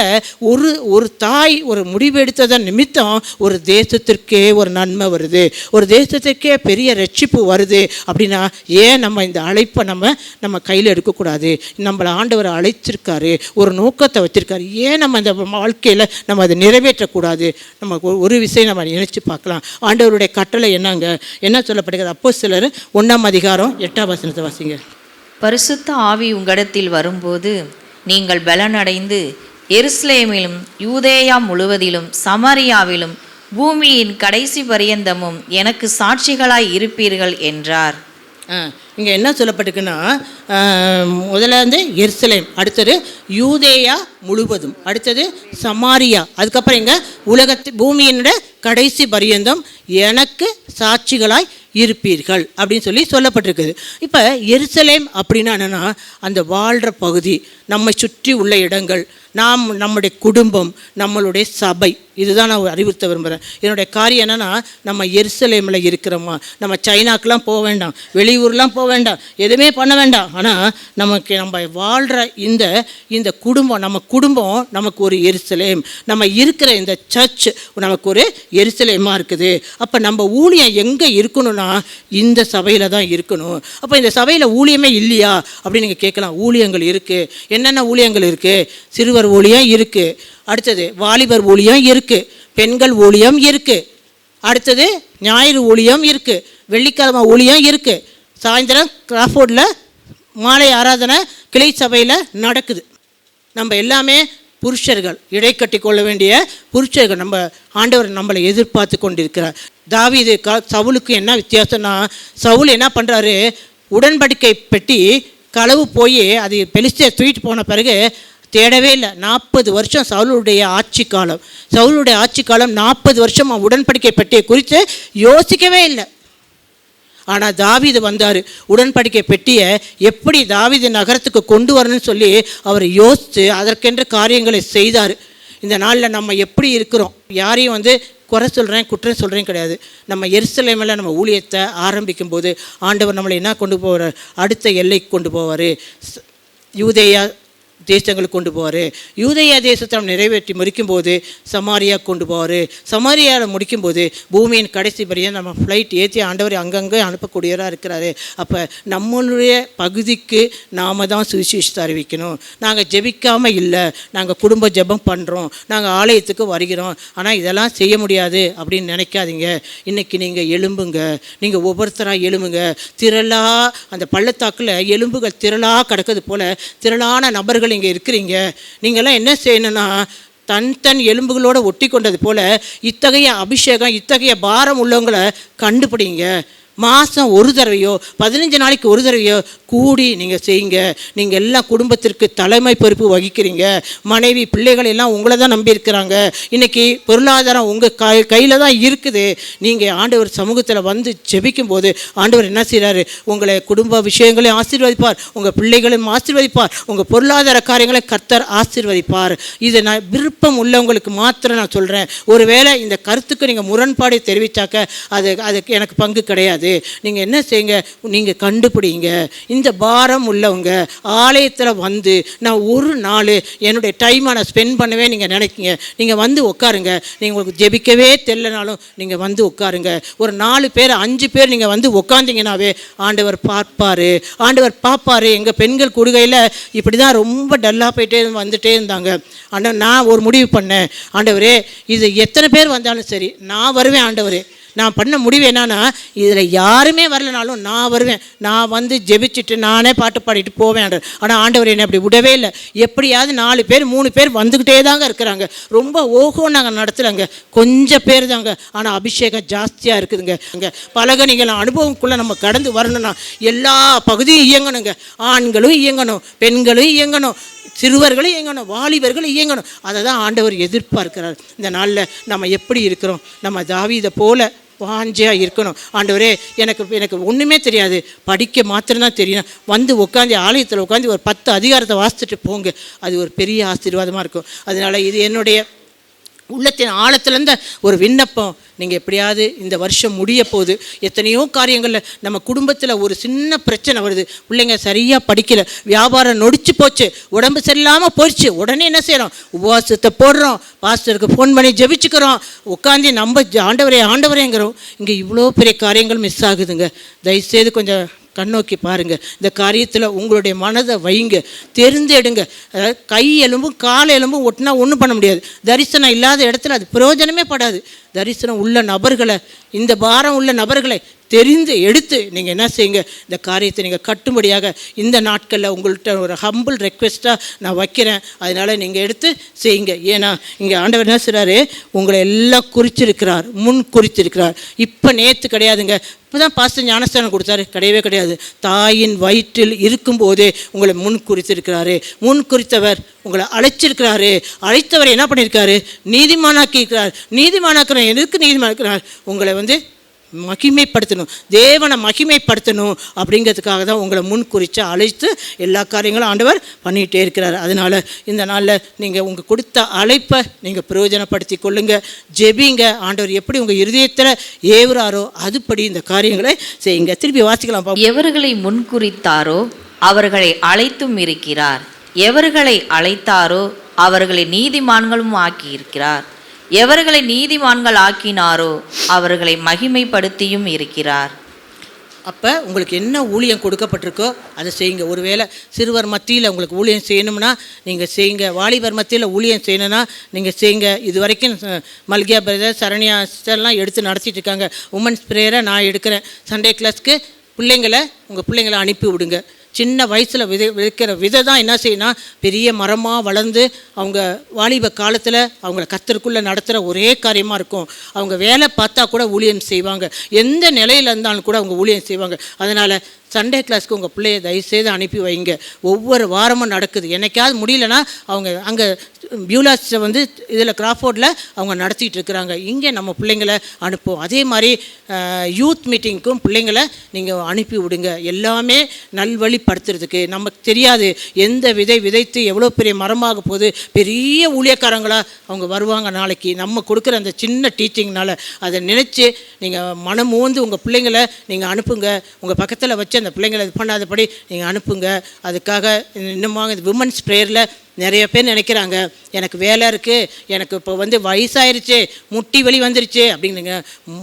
ஒரு தாய் ஒரு முடிவு எடுத்ததன் நிமித்தம் ஒரு தேசத்திற்கே ஒரு நன்மை வருது, ஒரு தேசத்திற்கே பெரிய ரட்சிப்பு வருது. அப்படின்னா ஏன் நம்ம இந்த அழைப்பை நம்ம கையில் எடுக்கக்கூடாது? நம்மளை ஆண்டவர் அழைச்சிருக்காரு, ஒரு நோக்கத்தை வச்சுருக்காரு, ஏன் நம்ம இந்த வாழ்க்கையில் நம்ம அதை நிறைவேற்றக்கூடாது? நம்ம ஒரு விஷயம் நம்ம நினைச்சு பார்க்கலாம். ஆண்டவருடைய கட்டளை என்னங்க, என்ன சொல்லப்படுகிறது? அப்போஸ்தலர் 1:8 வாசிங்க. பரிசுத்த ஆவி உங்களிடத்தில் வரும்போது நீங்கள் பலனடைந்து எருசலேமிலும் யூதேயா முழுவதிலும் சமாரியாவிலும் பூமியின் கடைசி பரியந்தமும் எனக்கு சாட்சிகளாய் இருப்பீர்கள் என்றார். இங்கே என்ன சொல்லப்பட்டிருக்குன்னா, முதல்ல எருசலேம், அடுத்தது யூதேயா முழுவதும், அடுத்தது சமாரியா, அதுக்கப்புறம் இங்கே பூமியினுடைய கடைசி பரியந்தம் எனக்கு சாட்சிகளாய் இருப்பீர்கள் அப்படின்னு சொல்லப்பட்டிருக்குது. இப்போ எருசலேம் அப்படின்னா என்னென்னா, அந்த வாழ்கிற பகுதி, நம்மை சுற்றி உள்ள இடங்கள், நம்முடைய குடும்பம், நம்மளுடைய சபை, இதுதான் நான் அறிவுறுத்த விரும்புகிறேன். என்னுடைய காரியம் என்னென்னா, நம்ம எருசலேமில் இருக்கிறோமா, நம்ம சைனாக்கெலாம் போக வேண்டாம், வெளியூர்லாம் போக வேண்டாம், எதுவுமே பண்ண வேண்டாம். ஆனால் நம்ம வாழ்கிற இந்த குடும்பம், நம்ம குடும்பம் நமக்கு ஒரு எருசலேம், நம்ம இருக்கிற இந்த சர்ச் நமக்கு ஒரு எருசலேமாக இருக்குது. அப்போ நம்ம ஊழியம் எங்கே இருக்கணும்னா இந்த சபையில் தான் இருக்கணும். அப்போ இந்த சபையில் ஊழியமே இல்லையா அப்படின்னு நீங்கள் கேட்கலாம். ஊழியங்கள் இருக்குது. என்னென்ன ஊழியங்கள் இருக்குது? சிறுவர் ஊழியம் இருக்குது, அடுத்தது வாலிபர் ஊழியம் இருக்குது, பெண்கள் ஊழியம் இருக்குது, அடுத்தது ஞாயிறு ஊழியம் இருக்குது, வெள்ளிக்கிழமை ஊழியம் இருக்குது, சாயந்தரம் கிராஃபோர்டில் மாலை ஆராதனை கிளை சபையில் நடக்குது. நம்ம எல்லாமே புருஷர்கள், இடை கட்டி கொள்ள வேண்டிய புருஷர்கள். நம்ம ஆண்டவர் நம்மளை எதிர்பார்த்து கொண்டிருக்கிறார். தாவீது சவுலுக்கு என்ன வித்தியாசம்னா, சவுல் என்ன பண்ணுறாரு, உடன்படிக்கை பெட்டி களவு போய் அது பெலிஸ்தியர் தூக்கிட்டு போன பிறகு தேடவே இல்லை. 40 வருஷம் சவுலுடைய ஆட்சி காலம். 40 வருஷம் உடன்படிக்கை பெட்டியை குறித்து யோசிக்கவே இல்லை. ஆனால் தாவீது வந்தார், உடன்படிக்கை பெட்டியை எப்படி தாவீது நகரத்துக்கு கொண்டு வரணும்னு சொல்லி அவர் யோசித்து அதற்கென்ற காரியங்களை செய்தார். இந்த நாளில் நம்ம எப்படி இருக்கிறோம்? யாரையும் குறை சொல்கிறேன், குற்றம் சொல்கிறேன் கிடையாது. நம்ம எருசலேமில் நம்ம ஊழியத்தை ஆரம்பிக்கும் போது ஆண்டவர் நம்மளை என்ன கொண்டு போவார்? அடுத்த எல்லைக்கு கொண்டு போவார். யூதேயா தேசங்களுக்கு கொண்டு போவார். யூதேயா தேசத்தை நிறைவேற்றி முடிக்கும்போது சமாரியா கொண்டு போவார். சமாரியாவில் முடிக்கும்போது பூமியின் கடைசி பரியந்தம் நம்ம ஃப்ளைட் ஏற்றி ஆண்டவர் அங்கங்கே அனுப்பக்கூடியவராக இருக்கிறாரு. அப்போ நம்மளுடைய பகுதிக்கு நாம் தான் சுவிசேஷத்தை அறிவிக்கணும். நாங்கள் ஜெபிக்காமல் இல்லை, நாங்கள் குடும்ப ஜெபம் பண்ணுறோம், நாங்கள் ஆலயத்துக்கு வருகிறோம், ஆனால் இதெல்லாம் செய்ய முடியாது அப்படின்னு நினைக்காதீங்க. இன்றைக்கி நீங்கள் எழும்புங்க, நீங்கள் ஒவ்வொருத்தராக எழும்புங்க. திரளாக அந்த பள்ளத்தாக்கில் எலும்புகள் திரளாக கிடக்கிறது போல் திரளான நபர்கள் இங்கே இருக்கிறீங்க. நீங்கள்லாம் என்ன செய்யணும்னா, தன் எலும்புகளோடு ஒட்டி கொண்டது போல் இத்தகைய அபிஷேகம், இத்தகைய பாரம் உள்ளவங்களை கண்டுபிடிங்க. மாதம் ஒரு தடவையோ 15 நாளைக்கு ஒரு தடவையோ கூடி நீங்கள் செய்யுங்க. நீங்கள் எல்லாம் குடும்பத்திற்கு தலைமை பொறுப்பு வகிக்கிறீங்க. மனைவி பிள்ளைகள் எல்லாம் உங்களை தான் நம்பியிருக்கிறாங்க. இன்றைக்கி பொருளாதாரம் உங்கள் கையில் தான் இருக்குது. நீங்கள் ஆண்டவர் சமூகத்தில் ஜெபிக்கும் போது ஆண்டவர் என்ன செய்கிறாரு? உங்களை குடும்ப விஷயங்களையும் ஆசீர்வதிப்பார், உங்கள் பிள்ளைகளையும் ஆசீர்வதிப்பார், உங்கள் பொருளாதார காரியங்களை கர்த்தர் ஆசீர்வதிப்பார். இதை நான் விருப்பம் உள்ளவங்களுக்கு மாத்திரம் நான் சொல்கிறேன். ஒருவேளை இந்த கருத்துக்கு நீங்கள் முரண்பாடு தெரிவித்தாக்க அதுக்கு எனக்கு பங்கு கிடையாது. நீங்கள் என்ன செய்யுங்க, நீங்கள் கண்டுபிடிங்க. இந்த பாரம் உள்ளவங்க ஆலயத்தில் நான் ஒரு நாள் என்னுடைய டைமை நான் ஸ்பெண்ட் பண்ணவே நீங்கள் நினைக்கிங்க. நீங்கள் உட்காருங்க. நீங்கள் உங்களுக்கு ஜெபிக்கவே தெரியலனாலும் நீங்கள் உட்காருங்க. ஒரு 4 பேர் 5 பேர் நீங்கள் உட்காந்திங்கனாவே ஆண்டவர் பார்ப்பார். எங்கள் பெண்கள் கூடுகையில் இப்படி தான் ரொம்ப டல்லாக வந்துட்டே இருந்தாங்க. ஆனால் நான் ஒரு முடிவு பண்ணேன், ஆண்டவரே இது எத்தனை பேர் வந்தாலும் சரி நான் வருவேன். ஆண்டவரே, நான் பண்ண முடிவு என்னன்னா, இதில் யாருமே வரலனாலும் நான் வருவேன். நான் ஜெபிச்சுட்டு நானே பாட்டு பாடிட்டு போவேன். ஆனால் ஆண்டவர் என்னை அப்படி விடவே இல்லை. எப்படியாவது 4 பேர் 3 பேர் வந்துக்கிட்டே தாங்க இருக்கிறாங்க. ரொம்ப நாங்கள் நடத்துகிறாங்க, கொஞ்சம் பேர் தாங்க. ஆனால் அபிஷேகம் ஜாஸ்தியாக இருக்குதுங்க. அங்கே பலகணிகள் அனுபவம்குள்ளே நம்ம கடந்து வரணும்னா எல்லா பகுதியும் இயங்கணுங்க. ஆண்களும் இயங்கணும், பெண்களும் இயங்கணும், சிறுவர்களும் இயங்கணும், வாலிபர்களும் இயங்கணும். அதை தான் ஆண்டவர் எதிர்பார்க்கிறார். இந்த நாளில் நம்ம எப்படி இருக்கிறோம்? நம்ம தாவீதை போல வாஞ்சியாக இருக்கணும். ஆண்டவரே, எனக்கு ஒன்றுமே தெரியாது, படிக்க மாத்திரம்தான் தெரியும், உட்காந்து ஆலயத்தில் உட்காந்து ஒரு 10 அதிகாரத்தை வாசிச்சுட்டு போங்க. அது ஒரு பெரிய ஆசீர்வாதமாக இருக்கும். அதனால் இது என்னுடைய உள்ளத்தின் ஆழத்துலேருந்த ஒரு விண்ணப்பம். நீங்கள் எப்படியாவது இந்த வருஷம் முடிய போகுது, எத்தனையோ காரியங்களில் நம்ம குடும்பத்தில் ஒரு சின்ன பிரச்சனை வருது, பிள்ளைங்க சரியாக படிக்கல, வியாபாரம் நொடிச்சு போச்சு, உடம்பு சரியில்லாமல் போயிடுச்சு. உடனே என்ன செய்கிறோம்? உபவாசத்தை போடுறோம், பாஸ்டருக்கு ஃபோன் பண்ணி ஜெபிச்சுக்கிறோம், உட்காந்து நம்ம ஆண்டவரேங்கிறோம். இங்கே இவ்வளோ பெரிய காரியங்கள் மிஸ் ஆகுதுங்க. தயவுசெய்து கொஞ்சம் கண்ணோக்கி பாருங்கள். இந்த காரியத்தில் உங்களுடைய மனதை வைங்க, தெரிந்தெடுங்க. அதாவது கை எலும்பும் கால் எலும்பும் ஒட்டினா ஒன்றும் பண்ண முடியாது. தரிசனம் இல்லாத இடத்துல அது பிரயோஜனமே படாது. தரிசனம் உள்ள நபர்களை, இந்த பாரம் உள்ள நபர்களை தெரிந்து எடுத்து நீங்கள் என்ன செய்யுங்க, இந்த காரியத்தை நீங்கள் கட்டும்படியாக இந்த நாட்களில் உங்கள்கிட்ட ஒரு ஹம்பிள் ரெக்வெஸ்ட்டாக நான் வைக்கிறேன். அதனால் நீங்கள் எடுத்து செய்யுங்க. ஏன்னா இங்கே ஆண்டவர் என்ன செய்கிறாரு, உங்களை எல்லாம் குறிச்சிருக்கிறார், முன் குறிச்சிருக்கிறார். இப்போ நேற்று கிடையாதுங்க, இப்போ தான் பாஸ்டர் ஞானஸ்தானம் கொடுத்தாரு, கிடையவே கிடையாது. தாயின் வயிற்றில் இருக்கும்போதே உங்களை முன் குறித்திருக்கிறாரு. முன் குறித்தவர் உங்களை அழைச்சிருக்கிறாரு. அழைத்தவர் என்ன பண்ணியிருக்காரு? நீதிமானாக்கி இருக்கிறார். நீதிமானாக்குற எதுக்கு நீதிமானாக்கிறார்? உங்களை மகிமைப்படுத்தணும், தேவனை மகிமைப்படுத்தணும். அப்படிங்கிறதுக்காக தான் உங்களை முன் குறித்து அழைத்து எல்லா காரியங்களும் ஆண்டவர் பண்ணிகிட்டே இருக்கிறார். அதனால் இந்த நாளில் நீங்கள் உங்கள் கொடுத்த அழைப்பை நீங்கள் பிரயோஜனப்படுத்தி கொள்ளுங்க, ஜெபிங்க. ஆண்டவர் எப்படி உங்கள் இருதயத்தில் ஏவுறாரோ அதுபடி இந்த காரியங்களை செய்யுங்க. திருப்பி வாசிக்கலாம். எவர்களை முன்குறித்தாரோ அவர்களை அழைத்தும் இருக்கிறார், எவர்களை அழைத்தாரோ அவர்களை நீதிமான்களும் ஆக்கியிருக்கிறார், எவர்களை நீதிமான்கள் ஆக்கினாரோ அவர்களை மகிமைப்படுத்தியும் இருக்கிறார். அப்போ உங்களுக்கு என்ன ஊழியம் கொடுக்கப்பட்டிருக்கோ அதை செய்யுங்க. ஒருவேளை சிறுவர் மத்தியில் உங்களுக்கு ஊழியம் செய்யணும்னா நீங்கள் செய்யுங்க. வாலிபர் மத்தியில் ஊழியம் செய்யணும்னா நீங்கள் செய்யுங்க. இது வரைக்கும் மல்கியா பிரதர், சரண்யா சிஸ்டர்லாம் எடுத்து நடத்திட்டு இருக்காங்க. உமன்ஸ் ப்ரேயரை நான் எடுக்கிறேன். சண்டே கிளாஸ்க்கு உங்கள் பிள்ளைங்களை அனுப்பி விடுங்க. சின்ன வயசில் விதைக்கிற விதை தான் என்ன செய்யணும், பெரிய மரமாக வளர்ந்து அவங்க வாலிப காலத்தில் அவங்கள கர்த்தருக்குள்ளே நடத்துகிற ஒரே காரியமாக இருக்கும். அவங்க வேலை பார்த்தா கூட ஊழியம் செய்வாங்க, எந்த நிலையில் இருந்தாலும் கூட அவங்க ஊழியம் செய்வாங்க. அதனால் சண்டே கிளாஸ்க்கு உங்கள் பிள்ளைய தயவுசெய்து அனுப்பி வைங்க. ஒவ்வொரு வாரமும் நடக்குது. என்னைக்காவது முடியலன்னா அவங்க அங்கே பியூலாஸை இதில் கிராஃபோர்டில் அவங்க நடத்திட்டு இருக்கிறாங்க. இங்கே நம்ம பிள்ளைங்களை அனுப்புவோம். அதே மாதிரி யூத் மீட்டிங்க்கும் பிள்ளைங்களை நீங்கள் அனுப்பி விடுங்க. எல்லாமே நல்வழிப்படுத்துறதுக்கு நமக்கு தெரியாது எந்த விதை விதைத்து எவ்வளோ பெரிய மரமாக போகுது, பெரிய ஊழியக்காரங்களாக அவங்க வருவாங்க நாளைக்கு. நம்ம கொடுக்குற அந்த சின்ன டீச்சிங்னால் அதை நினச்சி நீங்கள் மனமூந்து உங்கள் பிள்ளைங்களை நீங்கள் அனுப்புங்க. உங்கள் பக்கத்தில் வச்சு அந்த பிள்ளைங்களை இது பண்ணாதபடி நீங்கள் அனுப்புங்க. அதுக்காக இன்னுமாக இந்த விமன்ஸ் ப்ரேயரில் நிறைய பேர் நினைக்கிறாங்க, எனக்கு வேலை இருக்குது, எனக்கு இப்போ வயசாயிருச்சு, முட்டி வலி வந்துருச்சு அப்படின்னுங்க.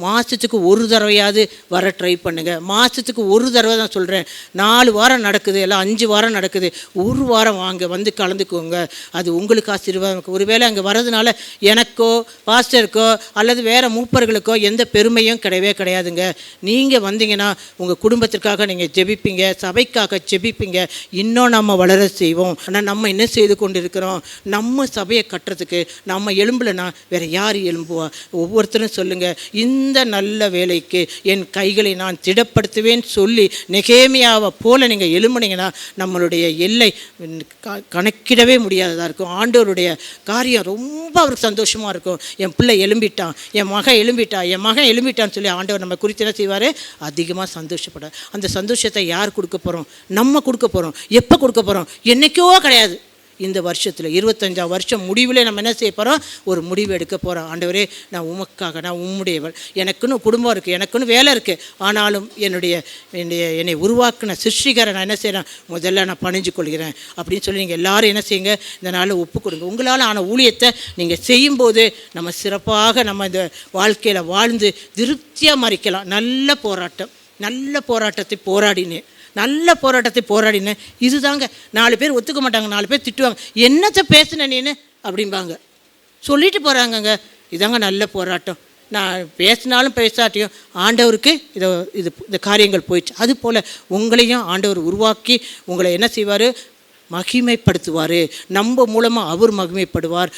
மாதத்துக்கு ஒரு தடவையாவது வர ட்ரை பண்ணுங்கள். மாதத்துக்கு ஒரு தடவை தான் சொல்கிறேன். 4 வாரம் நடக்குது, எல்லாம் 5 வாரம் நடக்குது. ஒரு வாரம் வாங்க கலந்துக்குவோங்க. அது உங்களுக்கு ஆசீர்வாதம். ஒருவேளை அங்கே வர்றதுனால எனக்கோ பாஸ்டருக்கோ அல்லது வேறு மூப்பர்களுக்கோ எந்த பெருமையும் கிடையவே கிடையாதுங்க. நீங்கள் வந்தீங்கன்னா உங்கள் குடும்பத்திற்காக நீங்கள் ஜெபிப்பீங்க, சபைக்காக ஜெபிப்பீங்க. இன்னும் நம்ம வளர செய்வோம். ஆனால் நம்ம என்ன செய்து கொண்டிருக்கிறோம், நம்ம சபையை கட்டுறதுக்கு நம்ம எலும்புலனா வேற யார் எலும்புவா? ஒவ்வொருத்தரும் சொல்லுங்க, இந்த நல்ல வேலைக்கு என் கைகளை நான் திடப்படுத்துவேன் சொல்லி நெகேமியாவை போல நீங்கள் எழும்புனீங்கன்னா நம்மளுடைய எல்லை கணக்கிடவே முடியாததாக இருக்கும். ஆண்டவருடைய காரியம் ரொம்ப அவருக்கு சந்தோஷமாக இருக்கும். என் பிள்ளை எழும்பிட்டான், என் மகன் எழும்பிட்டான்னு சொல்லி ஆண்டவர் நம்ம குறித்து என்ன செய்வார், அதிகமாக சந்தோஷப்பட. அந்த சந்தோஷத்தை யார் கொடுக்க போகிறோம்? நம்ம கொடுக்க போகிறோம். எப்போ கொடுக்க போகிறோம்? என்றைக்கோ கிடையாது. இந்த வருஷத்தில் 25ஆம் வருஷம் முடிவில் நம்ம என்ன செய்ய போகிறோம்? ஒரு முடிவு எடுக்க போகிறோம். ஆண்டவரே, நான் உமக்காக, நான் உம்முடையவள், எனக்குன்னு குடும்பம் இருக்குது, எனக்குன்னு வேலை இருக்குது, ஆனாலும் என்னை உருவாக்கின சிருஷ்டிகரை நான் என்ன செய்கிறேன், முதல்ல நான் பணிஞ்சு கொள்கிறேன் அப்படின்னு சொல்லி நீங்கள் எல்லோரும் என்ன செய்யுங்க, இந்த நாளில் ஒப்பு கொடுங்க. உங்களால் ஆன ஊழியத்தை நீங்கள் செய்யும்போது நம்ம சிறப்பாக நம்ம இந்த வாழ்க்கையில் வாழ்ந்து திருப்தியாக மறிக்கலாம். நல்ல போராட்டத்தை போராடினேன். இதுதாங்க 4 பேர் ஒத்துக்க மாட்டாங்க, 4 பேர் திட்டுவாங்க, என்னத்தை பேசுன நீன்னு அப்படிம்பாங்க, சொல்லிட்டு போகிறாங்கங்க. இதாங்க நல்ல போராட்டம். நான் பேசினாலும் பேசாட்டியும் ஆண்டவருக்கு இந்த காரியங்கள் போயிடுச்சு. அதுபோல் உங்களையும் ஆண்டவர் உருவாக்கி உங்களை என்ன செய்வார், மகிமைப்படுத்துவார். நம்ம மூலமாக அவர் மகிமைப்படுவார்,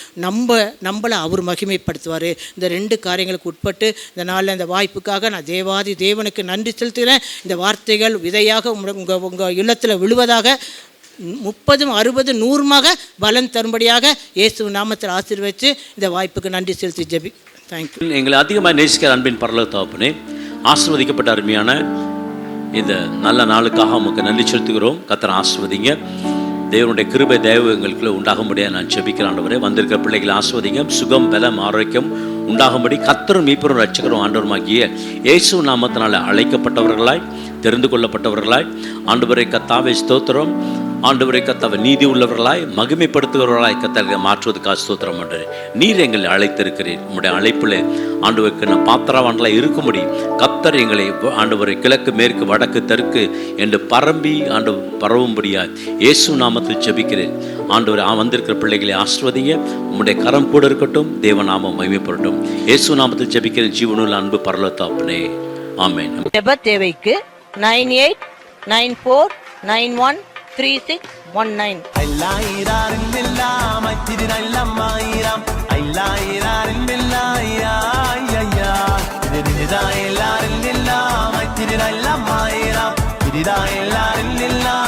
நம்மளை அவர் மகிமைப்படுத்துவார். இந்த 2 காரியங்களுக்கு உட்பட்டு இந்த நாளில் இந்த வாய்ப்புக்காக நான் தேவனுக்கு நன்றி செலுத்துகிறேன். இந்த வார்த்தைகள் விதையாக உங்கள் இல்லத்தில் விழுவதாக, 30, 60, 100 பலன் தரும்படியாக இயேசு நாமத்தில் ஆசீர்வதித்து இந்த வாய்ப்புக்கு நன்றி செலுத்தி ஜெபி. தேங்க்யூ. எங்களை அதிகமாக நேசிக்கிற அன்பின் பரலோக தகப்பனே, ஆசீர்வதிக்கப்பட்ட அருமையான இந்த நல்ல நாளுக்காக உமக்கு நன்றி செலுத்துகிறோம். கர்த்தர் ஆசீர்வதிங்க. தேவனுடைய கிருபை தயவு எங்களுக்குள்ள உண்டாகும்படியாக நான் ஜெபிக்கிறேன் ஆண்டவரே. வந்திருக்கிற பிள்ளைகளை ஆசீர்வதிங்க. சுகம், பலம், ஆரோக்கியம் உண்டாகும்படி கர்த்தரும் மீட்பரும் ரட்சகரும் ஆண்டவருமாகிய இயேசு நாமத்தினால அழைக்கப்பட்டவர்களாய், தெரிந்து கொள்ளப்பட்டவர்களாய், ஆண்டவரை கர்த்தாவே ஸ்தோத்திரம். ஆண்டவரை கர்த்தாவை நீதி உள்ளவர்களாய், மகிமைப்படுத்துகிறவர்களாய் கர்த்தரை மாற்றுவதற்காக ஸ்தோத்திரம் பண்ணுறேன். நீர் எங்களை அழைத்திருக்கிறீர். உங்களுடைய அழைப்பில் ஆண்டவருக்கு நான் பாத்திரவான்களாக இருக்கும்படி கர்த்தர் எங்களை ஆண்டவரை கிழக்கு, மேற்கு, வடக்கு, தெற்கு என்று பரவும்படியாய் இயேசு நாமத்தில் ஜெபிக்கிறேன். ஆண்டவரை வந்திருக்கிற பிள்ளைகளை ஆசீர்வதிங்க. உங்களுடைய கரம் கூட இருக்கட்டும். தேவ நாமம் மகிமைப்படட்டும். இயேசு நாமத்தில் ஜெபிக்கிறேன். ஜீவனுள்ள அன்பு பரலோக தகப்பனே, ஆமென். ஜெப தேவைக்கு 9894913619. எல்லாரும்